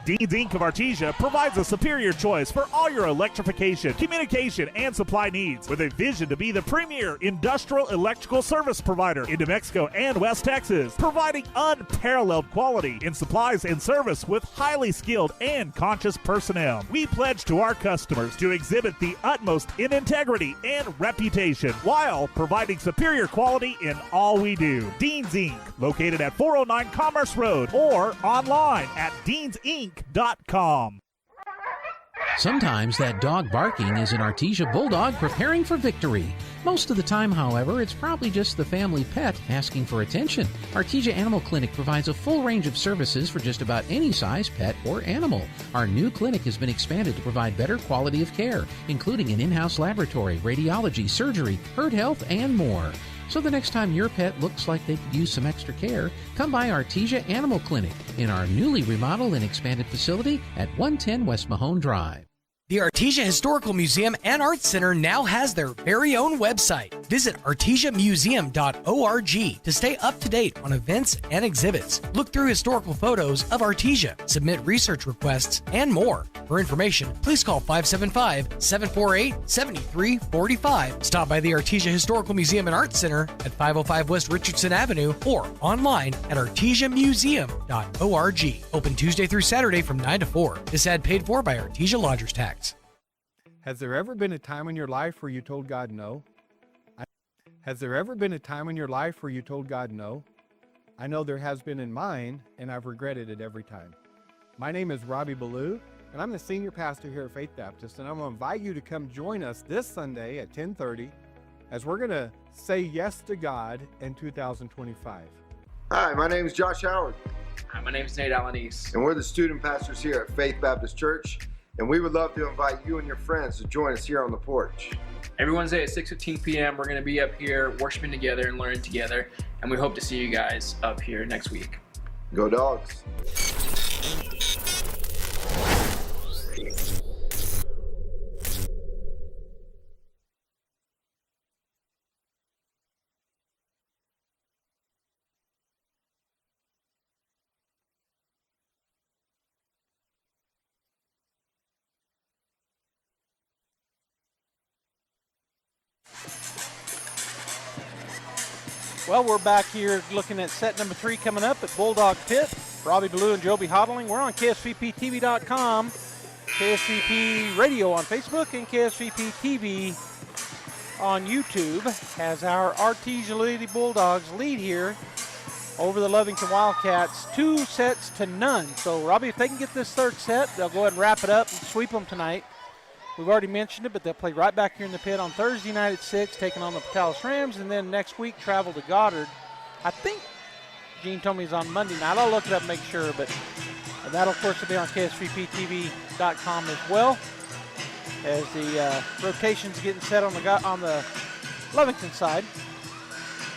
Dean's Inc. of Artesia provides a superior choice for all your electrification, communication, and supply needs with a vision to be the premier industrial electrical service provider in New Mexico and West Texas, providing unparalleled quality in supplies and service with highly skilled and conscious personnel. We pledge to our customers to exhibit the utmost in integrity and reputation while providing superior quality in all we do. Dean's Inc., located at 409 Commerce Road or online at deansinc.com. Sometimes that dog barking is an Artesia Bulldog preparing for victory. Most of the time, however, it's probably just the family pet asking for attention. Artesia Animal Clinic provides a full range of services for just about any size pet or animal. Our new clinic has been expanded to provide better quality of care, including an in-house laboratory, radiology, surgery, herd health, and more. So the next time your pet looks like they could use some extra care, come by Artesia Animal Clinic in our newly remodeled and expanded facility at 110 West Mahone Drive. The Artesia Historical Museum and Arts Center now has their very own website. Visit artesiamuseum.org to stay up to date on events and exhibits. Look through historical photos of Artesia, submit research requests, and more. For information, please call 575-748-7345. Stop by the Artesia Historical Museum and Arts Center at 505 West Richardson Avenue or online at artesiamuseum.org. Open Tuesday through Saturday from 9 to 4. This ad paid for by Artesia Lodgers Tax. Has there ever been a time in your life where you told God no? Has there ever been a time in your life where you told God no? I know there has been in mine, and I've regretted it every time. My name is Robbie Ballou, and I'm the senior pastor here at Faith Baptist, and I'm going to invite you to come join us this Sunday at 10:30 as we're going to say yes to God in 2025. Hi, my name is Josh Howard. Hi, my name is Nate Alanis. And we're the student pastors here at Faith Baptist Church, and we would love to invite you and your friends to join us here on the porch. Every Wednesday at 6:15 p.m. we're going to be up here worshiping together and learning together, and we hope to see you guys up here next week. Go Dogs. Well, we're back here looking at set number 3 coming up at Bulldog Pit. Robbie Ballou and Joby Hodling. We're on KSVPTV.com, KSVP Radio on Facebook, and KSVP TV on YouTube as our Artesia Lady Bulldogs lead here over the Lovington Wildcats 2-0. So, Robbie, if they can get this third set, they'll go ahead and wrap it up and sweep them tonight. We've already mentioned it, but they'll play right back here in the pit on Thursday night at 6, taking on the Petalis Rams, and then next week travel to Goddard. I think Gene told me he's on Monday night. I'll look it up and make sure, but that'll, of course, will be on KSVPTV.com as well as the rotations getting set on the Lovington side.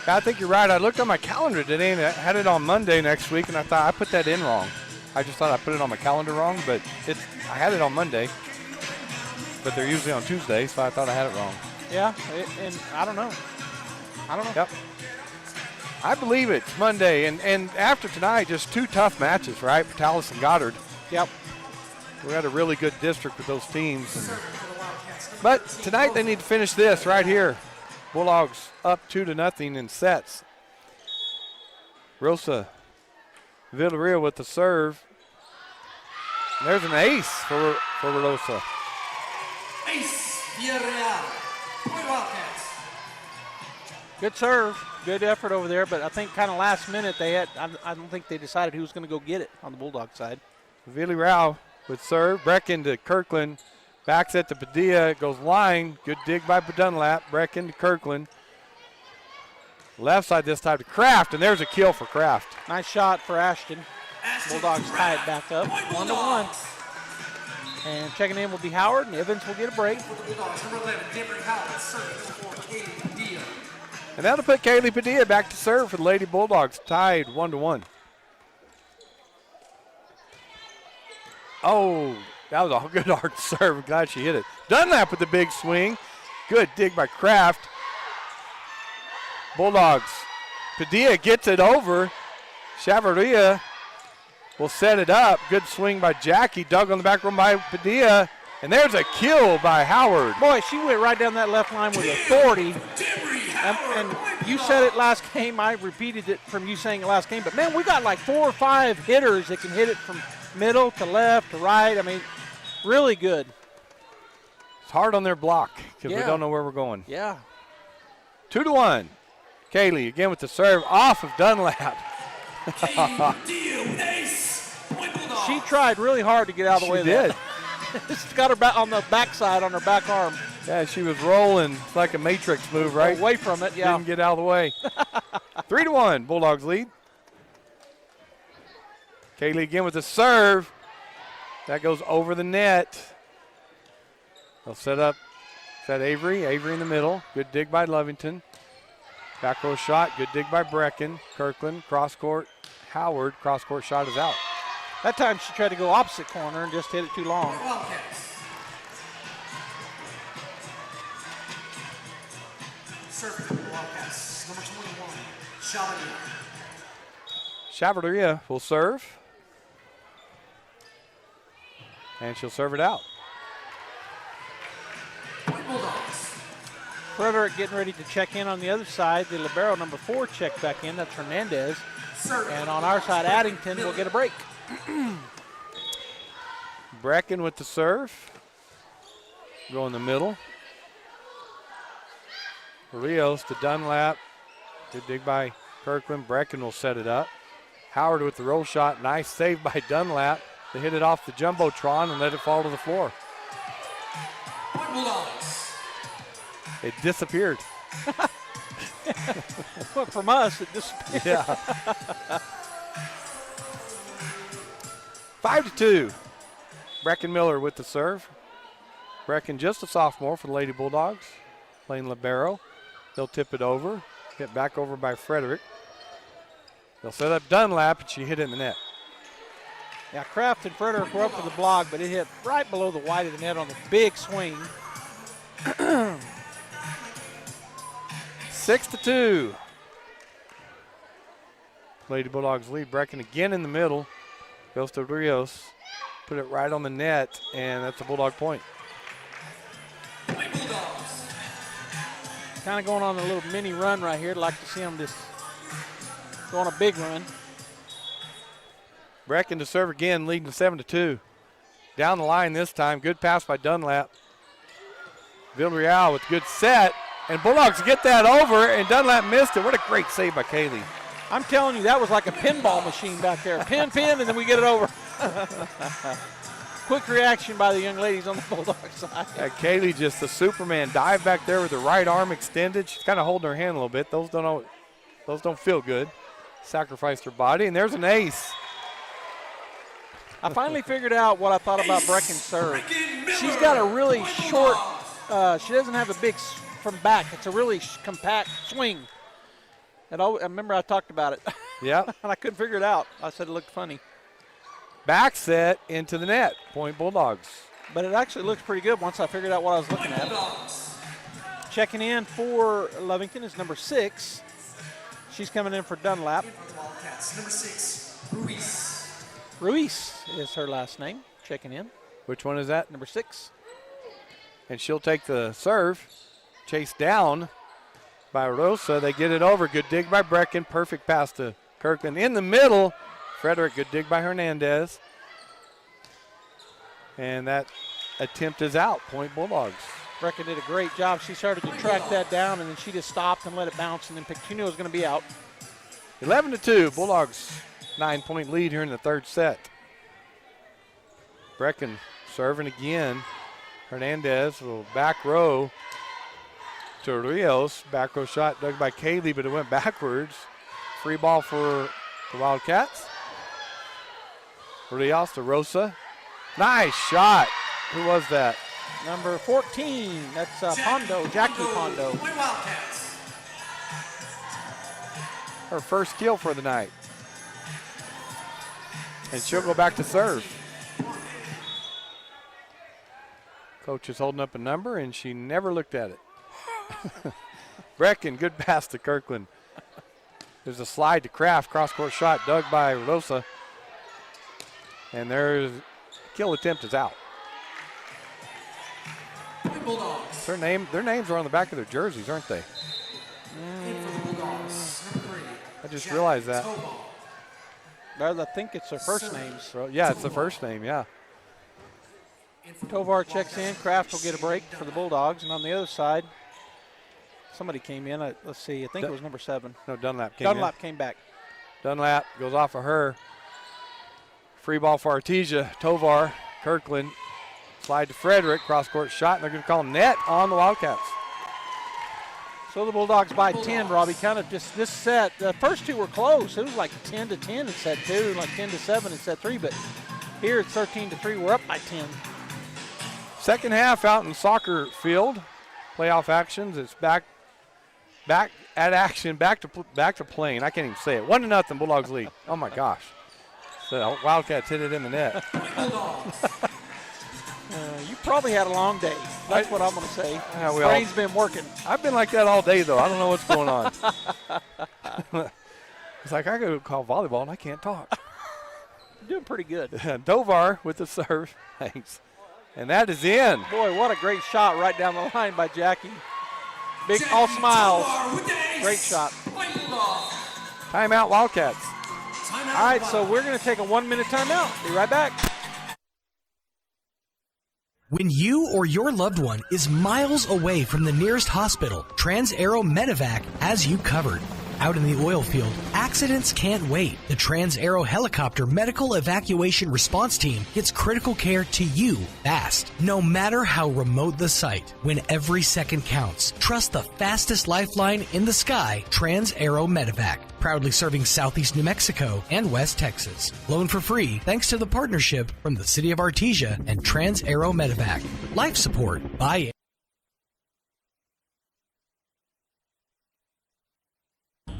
I think you're right. I looked on my calendar today and I had it on Monday next week, and I thought I put that in wrong. I just thought I put it on my calendar wrong, but I had it on Monday. But they're usually on Tuesday, so I thought I had it wrong. Yeah, and I don't know. Yep. I believe it's Monday, and after tonight, just 2 tough matches, right? Petalis and Goddard. Yep. We had a really good district with those teams. But tonight they need to finish this right here. Bulldogs up 2-0 in sets. Rosa Villarreal with the serve. And there's an ace for Rosa. Ace Villarreal. Point Wildcats. Good serve, good effort over there, but I think kind of last minute I don't think they decided who was going to go get it on the Bulldog side. Villarreal with serve. Brecken to Kirkland. Backs it to Padilla. Goes line. Good dig by Dunlap. Brecken to Kirkland. Left side this time to Kraft, and there's a kill for Kraft. Nice shot for Ashton. Bulldogs tie it back up, 1-1. And checking in will be Howard, and Evans will get a break. And that'll put Kaylee Padilla back to serve for the Lady Bulldogs, tied 1-1. Oh, that was a good hard serve. Glad she hit it. Dunlap with the big swing. Good dig by Kraft. Bulldogs. Padilla gets it over. Chavarria will set it up. Good swing by Jackie. Dug on the back room by Padilla. And there's a kill by Howard. Boy, she went right down that left line with authority. And you said it last game. I repeated it from you saying it last game. But, man, we got like 4 or 5 hitters that can hit it from middle to left to right. I mean, really good. It's hard on their block because we don't know where we're going. Yeah. 2-1. Kaylee again with the serve off of Dunlap. She tried really hard to get out of the way. She did. It's got her back on the backside on her back arm. Yeah, she was rolling. It's like a Matrix move, right? Away from it, yeah. Didn't get out of the way. 3-1, Bulldogs lead. Kaylee again with the serve. That goes over the net. They'll set up. Is that Avery? Avery in the middle. Good dig by Lovington. Back row shot. Good dig by Brecken. Kirkland. Cross court. Howard. Cross court shot is out. That time she tried to go opposite corner and just hit it too long. Serving for the Wildcats, number 21, Chavalia. Chavarria will serve. And she'll serve it out. Frederick getting ready to check in on the other side. The libero number 4 checked back in. That's Hernandez. And on our side, Addington will get a break. Brecken with the serve. Go in the middle. Rios to Dunlap. Good dig by Kirkland. Brecken will set it up. Howard with the roll shot. Nice save by Dunlap to hit it off the Jumbotron and let it fall to the floor. It disappeared. Well, from us, it disappeared. Yeah. 5-2. Brecken Miller with the serve. Brecken just a sophomore for the Lady Bulldogs. playing libero. They'll tip it over. Hit back over by Frederick. They'll set up Dunlap, and she hit it in the net. Yeah, Kraft and Frederick were up for the block, but it hit right below the wide of the net on the big swing. 6-2. Lady Bulldogs lead. Brecken again in the middle. Goes to Rios. Put it right on the net, and that's a Bulldog point. Kind of going on a little mini run right here. I'd like to see them just go on a big run. Brecken to serve again, leading 7-2. Down the line this time. Good pass by Dunlap. Villarreal with a good set. And Bulldogs get that over, and Dunlap missed it. What a great save by Kaylee. I'm telling you, that was like a pinball machine back there. Pin, and then we get it over. Quick reaction by the young ladies on the Bulldog side. Yeah, Kaylee just the Superman dive back there with her right arm extended. She's kind of holding her hand a little bit. Those don't feel good. Sacrificed her body, and there's an ace. I finally figured out what I thought about Brecken's serve. She's got a really short, she doesn't have a big from back. It's a really compact swing. I remember I talked about it. Yeah. And I couldn't figure it out. I said it looked funny. Back set into the net. Point Bulldogs. But it actually looks pretty good once I figured out what I was looking at. Checking in for Lovington is number 6. She's coming in for Dunlap. Number 6, Ruiz. Ruiz is her last name. Checking in. Which one is that? Number 6. And she'll take the serve. Chased down by Rosa. They get it over. Good dig by Brecken. Perfect pass to Kirkland. In the middle, Frederick. Good dig by Hernandez. And that attempt is out. Point Bulldogs. Brecken did a great job. She started to track that down, and then she just stopped and let it bounce, and then picked. She knew it was going to be out. 11-2. Bulldogs 9-point lead here in the third set. Brecken serving again. Hernandez will back row to Rios. Back row shot dug by Kaylee, but it went backwards. Free ball for the Wildcats. Rios to Rosa. Nice shot. Who was that? Number 14. That's Pondo, Jackie Pondo. Her first kill for the night. And she'll go back to serve. Coach is holding up a number, and she never looked at it. Brecken, good pass to Kirkland. There's a slide to Kraft. Cross-court shot dug by Rosa. And there's kill attempt is out. Their names are on the back of their jerseys, aren't they? I just realized that. I think it's their first names. Yeah, it's the first name, yeah. Tovar checks in. Kraft will get a break for the Bulldogs. And on the other side, somebody came in. Let's see. I think it was number 7. No, Dunlap came in. Dunlap came back. Dunlap goes off of her. Free ball for Artesia. Tovar, Kirkland. Slide to Frederick. Cross-court shot. And they're going to call net on the Wildcats. So the Bulldogs by 10, Robbie. Kind of just this set. The first two were close. It was like 10-10 in set 2, like 10-7 in set 3. But here it's 13-3. We're up by 10. Second half out in soccer field. Playoff actions. It's back at action. Back to playing. I can't even say it. 1-0 Bulldogs lead. Oh my gosh. So Wildcats hit it in the net. You probably had a long day. That's what I'm going to say. Yeah, Brain's been working. I've been like that all day, though. I don't know what's going on. It's like I go call volleyball, and I can't talk. You're doing pretty good. Dovar with the serve. Thanks. And that is in. Boy, what a great shot right down the line by Jackie. Big, all smiles. Great shot. Timeout, Wildcats. All right, so we're going to take a 1-minute timeout. Be right back. When you or your loved one is miles away from the nearest hospital, Trans-Aero Medevac has you covered. Out in the oil field, accidents can't wait. The Trans-Aero Helicopter Medical Evacuation Response Team gets critical care to you fast. No matter how remote the site, when every second counts, trust the fastest lifeline in the sky, Trans-Aero Medevac. Proudly serving Southeast New Mexico and West Texas. Loan for free thanks to the partnership from the City of Artesia and Trans-Aero Medevac. Life support by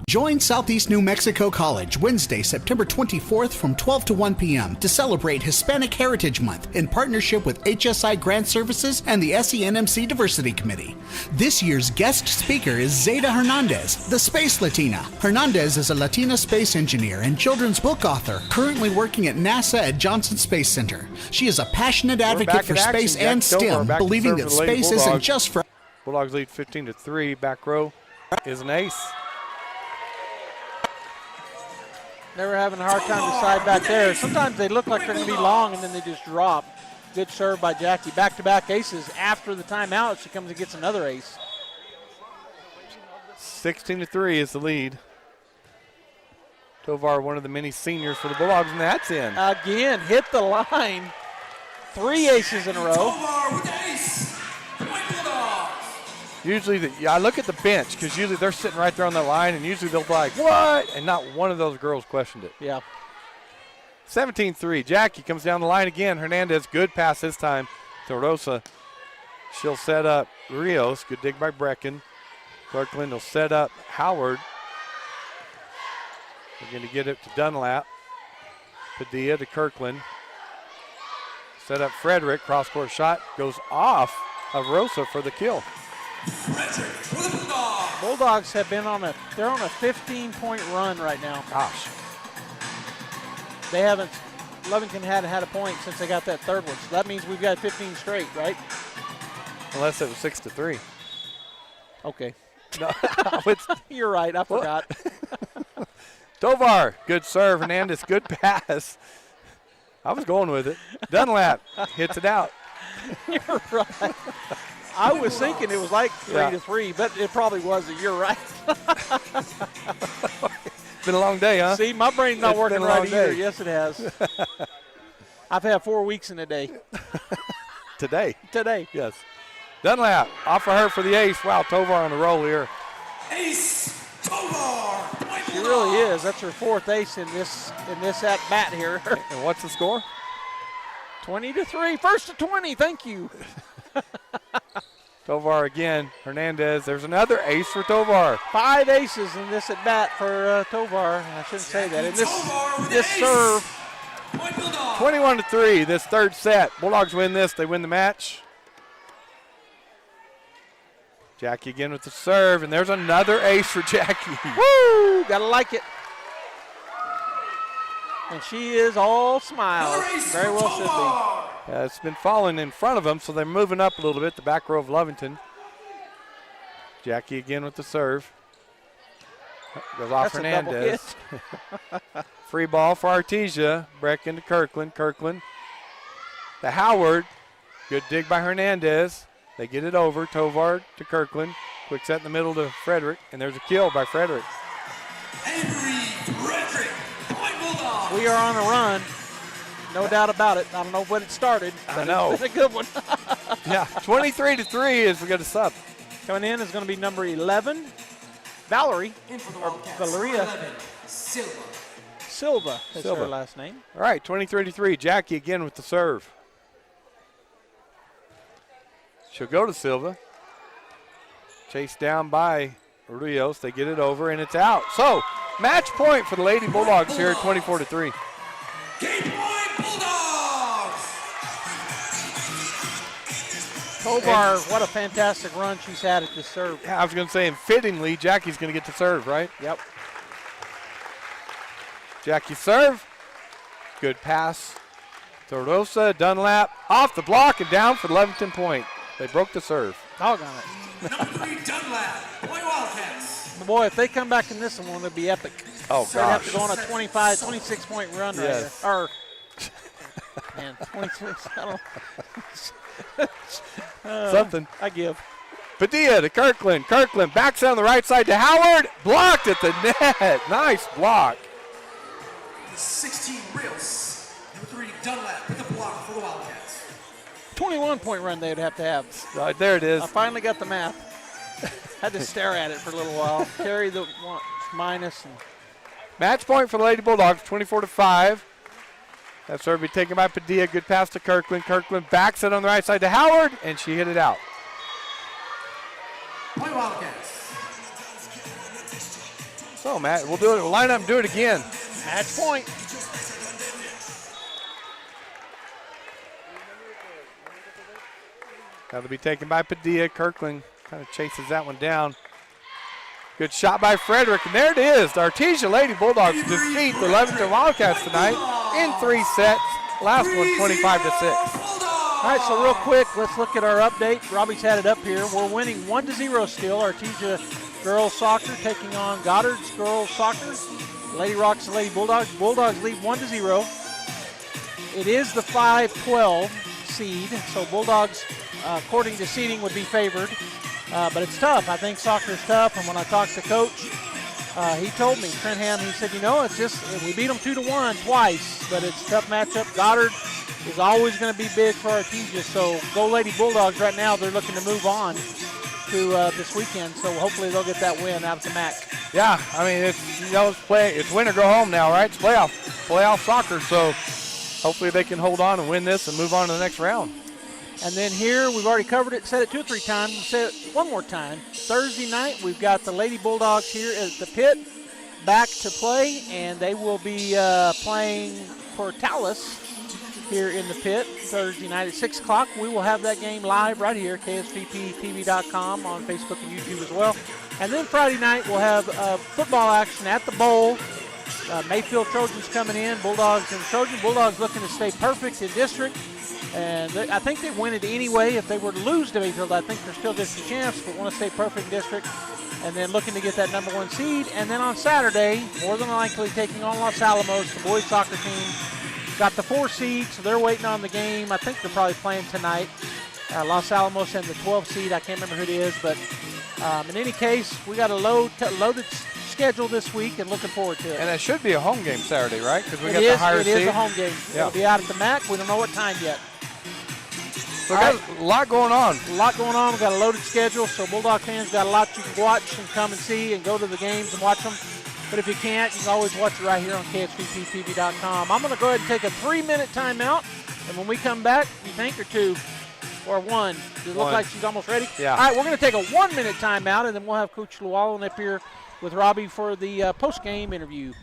Join Southeast New Mexico College Wednesday, September 24th from 12 to 1 p.m. to celebrate Hispanic Heritage Month in partnership with HSI Grant Services and the SENMC Diversity Committee. This year's guest speaker is Zeta Hernandez, the Space Latina. Hernandez is a Latina space engineer and children's book author, currently working at NASA at Johnson Space Center. She is a passionate advocate for space and STEM, believing that space isn't just for... Bulldogs lead 15-3. Back row is an ace. They were having a hard time to side back there. Sometimes they look like they're going to be long, and then they just drop. Good serve by Jackie. Back-to-back aces. After the timeout, she comes and gets another ace. 16-3 is the lead. Tovar, one of the many seniors for the Bulldogs, and that's in. Again, hit the line. 3 aces in a row. Tovar with the ace. Point Bulldogs. Usually, I look at the bench because usually they're sitting right there on the line, and usually they'll be like, what? And not one of those girls questioned it. Yeah. 17-3. Jackie comes down the line again. Hernandez, good pass this time to Rosa. She'll set up Rios. Good dig by Brecken. Kirkland will set up Howard. They're going to get it to Dunlap. Padilla to Kirkland. Set up Frederick. Cross-court shot goes off of Rosa for the kill. Bulldogs have been they're on a 15-point run right now. Gosh. They haven't, Lovington hadn't had a point since they got that third one. So that means we've got 15 straight, right? Unless it was 6-3. Okay. No, you're right, I forgot. Tovar, good serve. Hernandez, good pass. I was going with it. Dunlap hits it out. You're right. I was thinking it was like 3-3, but it probably wasn't. You're right. It's been a long day, huh? See, my brain's not working right either. Yes, it has. I've had 4 weeks in a day. Today? Today. Yes. Dunlap, off of her for the ace. Wow, Tovar on the roll here. Ace Tovar. She really is. That's her 4th ace in this at bat here. And what's the score? 20-3. First to 20. Thank you. Tovar again. Hernandez. There's another ace for Tovar. 5 aces in this at bat for Tovar. I shouldn't say that. In this serve. 21-3. This third set. Bulldogs win this. They win the match. Jackie again with the serve, and there's another ace for Jackie. Woo! Gotta like it. And she is all smiles. Very well should be. It's been falling in front of them, so they're moving up a little bit, the back row of Lovington. Jackie again with the serve. Goes off Hernandez. Free ball for Artesia. Brecken to Kirkland. Kirkland to Howard. Good dig by Hernandez. They get it over. Tovar to Kirkland. Quick set in the middle to Frederick, and there's a kill by Frederick. We are on a run. No doubt about it. I don't know when it started, but I know. It's been a good one. Yeah, 23-3 as we get a sub. Coming in is going to be number 11, Valerie, or Valeria Silva is her last name. All right, 23-3. Jackie again with the serve. She'll go to Silva. Chased down by Rios. They get it over, and it's out. So, match point for the Lady Bulldogs here at 24-3. Game point, Bulldogs! Tovar, what a fantastic run she's had at this serve. Yeah, I was going to say, and fittingly, Jackie's going to get the serve, right? Yep. Jackie serve. Good pass to Rosa. Dunlap off the block and down for the Lovington point. They broke the serve. Doggone it. Number 3, Dunlap. Point Wildcats. Boy, if they come back in this one, it'll be epic. Oh, They'd have to go on a 26-point run yes. right there. Man, 26, I don't Something. I give. Padilla to Kirkland. Kirkland backs on the right side to Howard. Blocked at the net. Nice block. 16, Rios. Number 3, Dunlap with the block for the Wildcats. 21-point run they'd have to have. Right, there it is. I finally got the math. Had to stare at it for a little while. Carry the one, minus. And match point for the Lady Bulldogs, 24-5. That serve be taken by Padilla. Good pass to Kirkland. Kirkland backs it on the right side to Howard, and she hit it out. Point Wildcats. So, Matt, we'll do it. We'll line up and do it again. Match point. That'll be taken by Padilla. Kirkland kind of chases that one down. Good shot by Frederick, and there it is. The Artesia Lady Bulldogs defeat the Lovington Wildcats tonight in 3 sets. Last one, 25-6. All right, so real quick, let's look at our update. Robbie's had it up here. We're winning 1-0 still. Artesia girls soccer taking on Goddard's girls soccer. Lady Rocks and Lady Bulldogs. Bulldogs lead 1-0. It is the 5-12 seed, so Bulldogs, according to seeding, would be favored. But it's tough. I think soccer is tough. And when I talked to Coach, he told me, Trent Ham, he said, it's just, we beat them 2-1 twice, but it's a tough matchup. Goddard is always going to be big for Artesia. So go Lady Bulldogs right now. They're looking to move on to this weekend. So hopefully they'll get that win out of the MAC. Yeah, I mean, it's win or go home now, right? It's playoff soccer. So hopefully they can hold on and win this and move on to the next round. And then here, we've already covered it, said it 2 or 3 times. We'll say it one more time. Thursday night, we've got the Lady Bulldogs here at the pit back to play, and they will be playing for Talus here in the pit Thursday night at 6 o'clock. We will have that game live right here, ksvptv.com, on Facebook and YouTube as well. And then Friday night, we'll have football action at the Bowl. Mayfield Trojans coming in, Bulldogs and Trojans. Bulldogs looking to stay perfect in district. And I think they win it anyway. If they were to lose to Mayfield, I think there's still just a chance, but want to stay perfect in district. And then looking to get that number 1 seed. And then on Saturday, more than likely taking on Los Alamos, the boys soccer team. Got the 4 seed, so they're waiting on the game. I think they're probably playing tonight. Los Alamos and the 12 seed. I can't remember who it is, but in any case, we got a loaded schedule this week and looking forward to it. And it should be a home game Saturday, right? Because we got the higher seed. It is a home game. Yeah. It'll be out at the MAC. We don't know what time yet. So we got a lot going on. A lot going on. We've got a loaded schedule, so Bulldog fans got a lot you can watch and come and see and go to the games and watch them. But if you can't, you can always watch it right here on ksvptv.com. I'm going to go ahead and take a 3-minute timeout, and when we come back, you think, or 2 or 1? Does it look like she's almost ready? Yeah. All right, we're going to take a 1-minute timeout, and then we'll have Coach Llewellyn up here with Robbie for the post-game interview.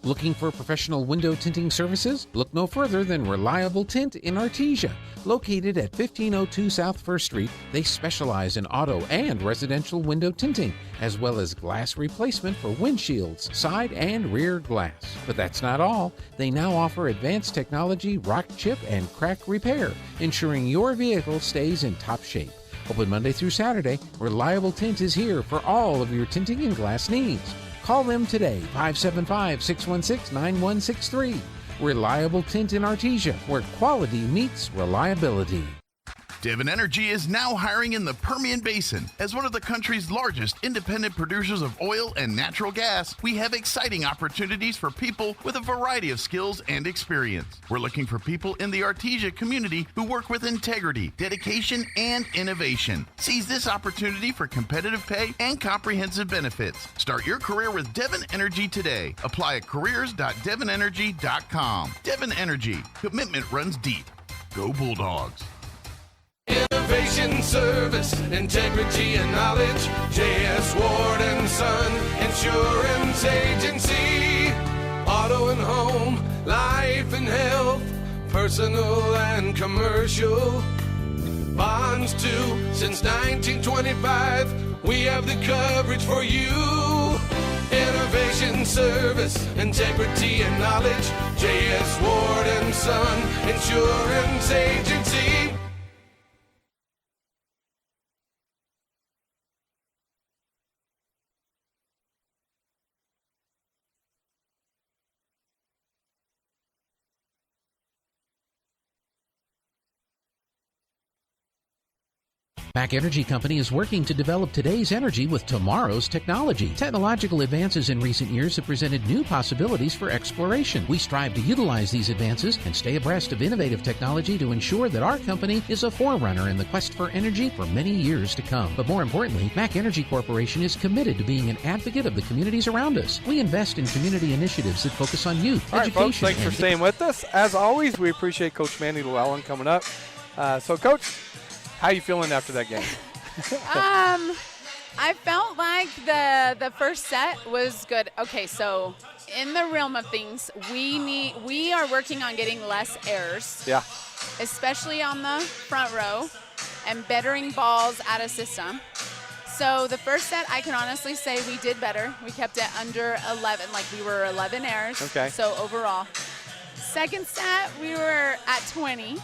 Looking for professional window tinting services? Look no further than Reliable Tint in Artesia. Located at 1502 South 1st Street, they specialize in auto and residential window tinting, as well as glass replacement for windshields, side and rear glass. But that's not all. They now offer advanced technology, rock chip, and crack repair, ensuring your vehicle stays in top shape. Open Monday through Saturday, Reliable Tint is here for all of your tinting and glass needs. Call them today, 575-616-9163. Reliable Tint in Artesia, where quality meets reliability. Devon Energy is now hiring in the Permian Basin. As one of the country's largest independent producers of oil and natural gas, we have exciting opportunities for people with a variety of skills and experience. We're looking for people in the Artesia community who work with integrity, dedication, and innovation. Seize this opportunity for competitive pay and comprehensive benefits. Start your career with Devon Energy today. Apply at careers.devonenergy.com. Devon Energy. Commitment runs deep. Go Bulldogs. Innovation, service, integrity, and knowledge. J.S. Ward & Son Insurance Agency. Auto and home, life and health, personal and commercial. Bonds too, since 1925. We have the coverage for you. Innovation, service, integrity, and knowledge. J.S. Ward & Son Insurance Agency. MAC Energy Company is working to develop today's energy with tomorrow's technology. Technological advances in recent years have presented new possibilities for exploration. We strive to utilize these advances and stay abreast of innovative technology to ensure that our company is a forerunner in the quest for energy for many years to come. But more importantly, MAC Energy Corporation is committed to being an advocate of the communities around us. We invest in community initiatives that focus on youth, All right, education, folks, thanks for staying with us. As always, we appreciate Coach Mandy Llewellyn coming up. So, Coach, how you feeling after that game? I felt like the first set was good. Okay, so in the realm of things, we are working on getting less errors. Yeah. Especially on the front row and bettering balls out of system. So the first set, I can honestly say we did better. We kept it under 11, like we were 11 errors. Okay. So overall. Second set, we were at 20.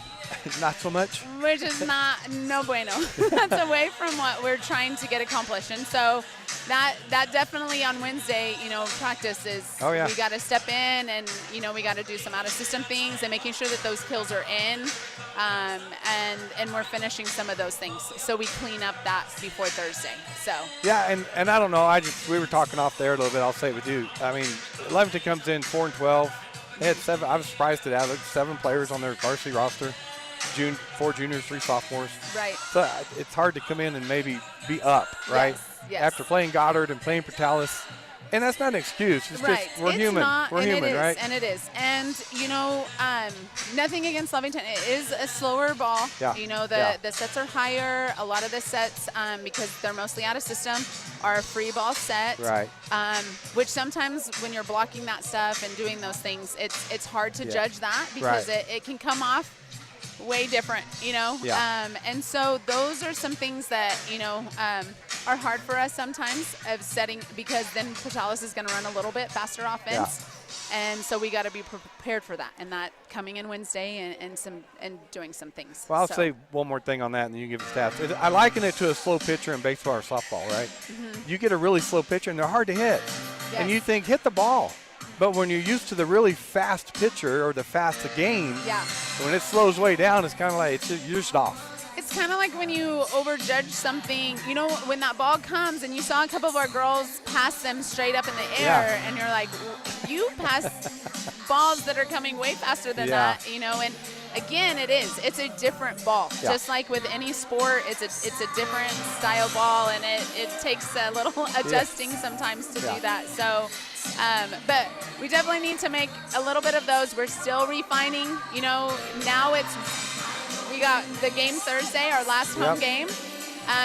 Not so much? Which is no bueno. That's away from what we're trying to get accomplished. And so that definitely on Wednesday, practice is we got to step in and, we got to do some out-of-system things and making sure that those kills are in. And we're finishing some of those things. So we clean up that before Thursday. So. Yeah, and I don't know. We were talking off there a little bit. I'll say it with you. I mean, Lovington comes in 4-12. They had 7. I was surprised at that. 7 players on their varsity roster. 4 juniors, 3 sophomores. Right. So it's hard to come in and maybe be up, right? Yes. After playing Goddard and playing Portales. And that's not an excuse. It's right. just we're human. We're human, right? And it is. And, nothing against Lovington. It is a slower ball. Yeah. The sets are higher. A lot of the sets, because they're mostly out of system, are a free ball set. Right. Which sometimes when you're blocking that stuff and doing those things, it's hard to judge that because it can come off way different, Yeah. And so those are some things that, are hard for us sometimes of setting because then Portales is going to run a little bit faster offense. Yeah. And so we got to be prepared for that and that coming in Wednesday and doing some things. Well, I'll say one more thing on that and then you give the stats. I liken it to a slow pitcher in baseball or softball, right? Mm-hmm. You get a really slow pitcher and they're hard to hit. Yes. And you think, hit the ball. But when you're used to the really fast pitcher or the fast game, when it slows way down, it's kind of like you're just off. It's kind of like when you overjudge something, when that ball comes and you saw a couple of our girls pass them straight up in the air and you're like, you pass balls that are coming way faster than that, and again, it's a different ball. Yeah. Just like with any sport, it's a different style ball and it takes a little adjusting sometimes to do that. So, but we definitely need to make a little bit of those. We're still refining, now we got the game Thursday, our last home game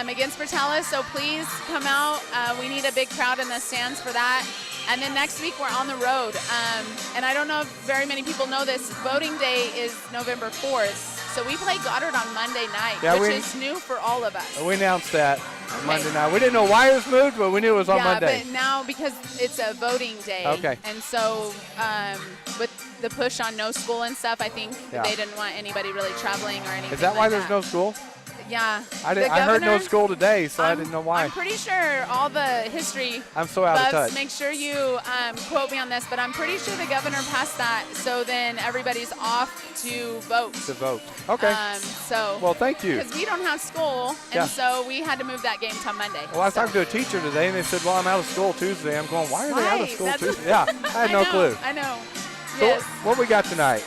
against Portales. So please come out. We need a big crowd in the stands for that. And then next week we're on the road. And I don't know if very many people know this. Voting day is November 4th. So we play Goddard on Monday night, which is new for all of us. We announced that Monday night. We didn't know why it was moved, but we knew it was on Monday. Yeah, but now because it's a voting day. Okay. And so with the push on no school and stuff, I think they didn't want anybody really traveling or anything. Is that why there's no school? Yeah. I heard no school today, so I didn't know why. I'm pretty sure all the history I'm so out of touch. Make sure you quote me on this, but I'm pretty sure the governor passed that, so then everybody's off to vote. To vote. Okay. Well, thank you. Because we don't have school, and so we had to move that game to Monday. Well, I was talking to a teacher today, and they said, well, I'm out of school Tuesday. I'm going, why are they out of school Tuesday? Yeah, I had no clue. I know. So yes. What we got tonight?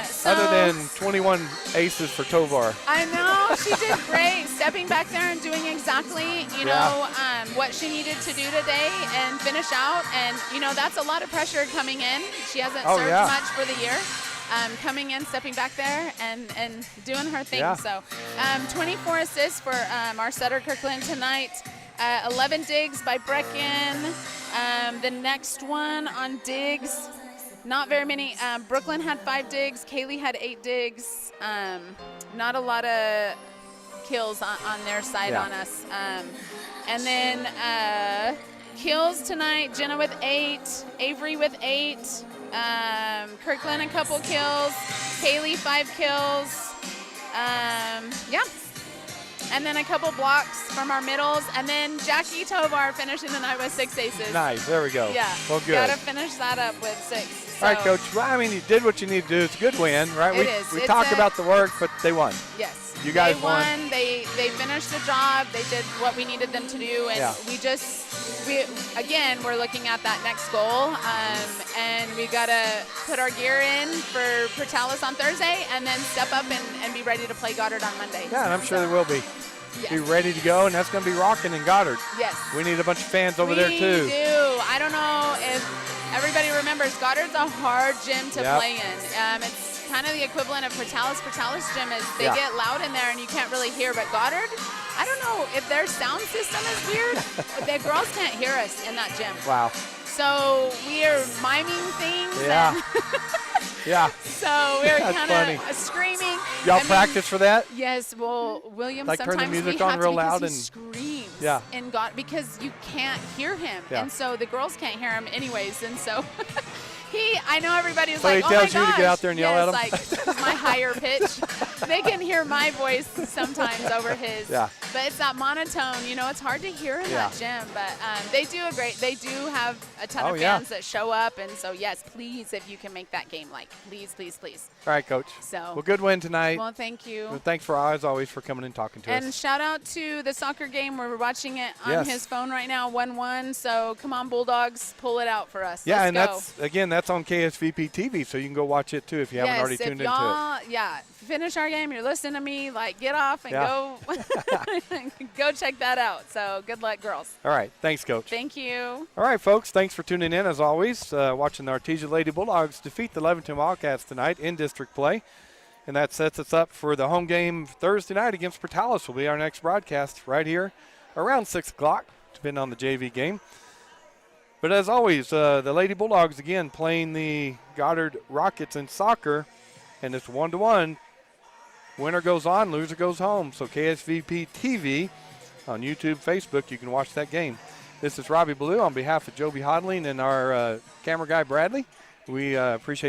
So other than 21 aces for Tovar. I know. She did great. Stepping back there and doing exactly, what she needed to do today and finish out. And, that's a lot of pressure coming in. She hasn't served much for the year. Coming in, stepping back there, and doing her thing. Yeah. So 24 assists for our setter Kirkland tonight. 11 digs by Brecken. The next one on digs. Not very many. Brooklyn had 5 digs. Kaylee had 8 digs. Not a lot of kills on their side on us. And then kills tonight. Jenna with 8. Avery with 8. Kirkland a couple kills. Kaylee 5 kills. And then a couple blocks from our middles. And then Jackie Tovar finishing the night with 6 aces. Nice. There we go. Yeah. Well, good. Got to finish that up with 6. So. All right, Coach. Well, I mean, you did what you need to do. It's a good win, right? It is. We talked about the work, but they won. Yes. You guys won. They finished the job. They did what we needed them to do. And we're looking at that next goal. And we got to put our gear in for Portales on Thursday and then step up and be ready to play Goddard on Monday. Yeah, and I'm sure they will be. Yes. Be ready to go, and that's going to be rocking in Goddard. Yes. We need a bunch of fans over there, too. We do. I don't know if everybody remembers, Goddard's a hard gym to play in. It's kind of the equivalent of Portales. Portales gym is, they get loud in there, and you can't really hear. But Goddard, I don't know if their sound system is weird. The girls can't hear us in that gym. Wow. So we are miming things. Yeah. Yeah. So we're That's kind funny. of screaming. Y'all practice for that? Yes. Well, William, Like turn the sometimes music we on have real to because loud he and- screams. Yeah. And God, because you can't hear him, Yeah. and so the girls can't hear him anyways, and so. I know everybody was So like, he tells oh my you to get gosh. out there and yell at him? Yes, like my higher pitch. They can hear my voice sometimes over his. Yeah. But it's that monotone, it's hard to hear in that gym. But they do they do have a ton of fans that show up. And so, yes, please, if you can make that game please, please, please. All right, Coach. So. Well, good win tonight. Well, thank you. Well, thanks as always for coming and talking to us. And shout out to the soccer game. We're watching it on his phone right now, 1-1. So come on, Bulldogs, pull it out for us. Yeah, Let's and go. that's on KSVP TV, so you can go watch it too if you haven't already tuned into it. Yeah, finish our game. You're listening to me. Get off and go check that out. So good luck, girls. All right, thanks, Coach. Thank you. All right, folks, thanks for tuning in as always. Watching the Artesia Lady Bulldogs defeat the Lovington Wildcats tonight in district play. And that sets us up for the home game Thursday night against Portales. Will be our next broadcast right here around 6 o'clock, depending on the JV game. But as always, the Lady Bulldogs, again, playing the Goddard Rockets in soccer. And it's 1-1. Winner goes on, loser goes home. So KSVP TV on YouTube, Facebook, you can watch that game. This is Robbie Ballou on behalf of Joby Hodling and our camera guy, Bradley. We appreciate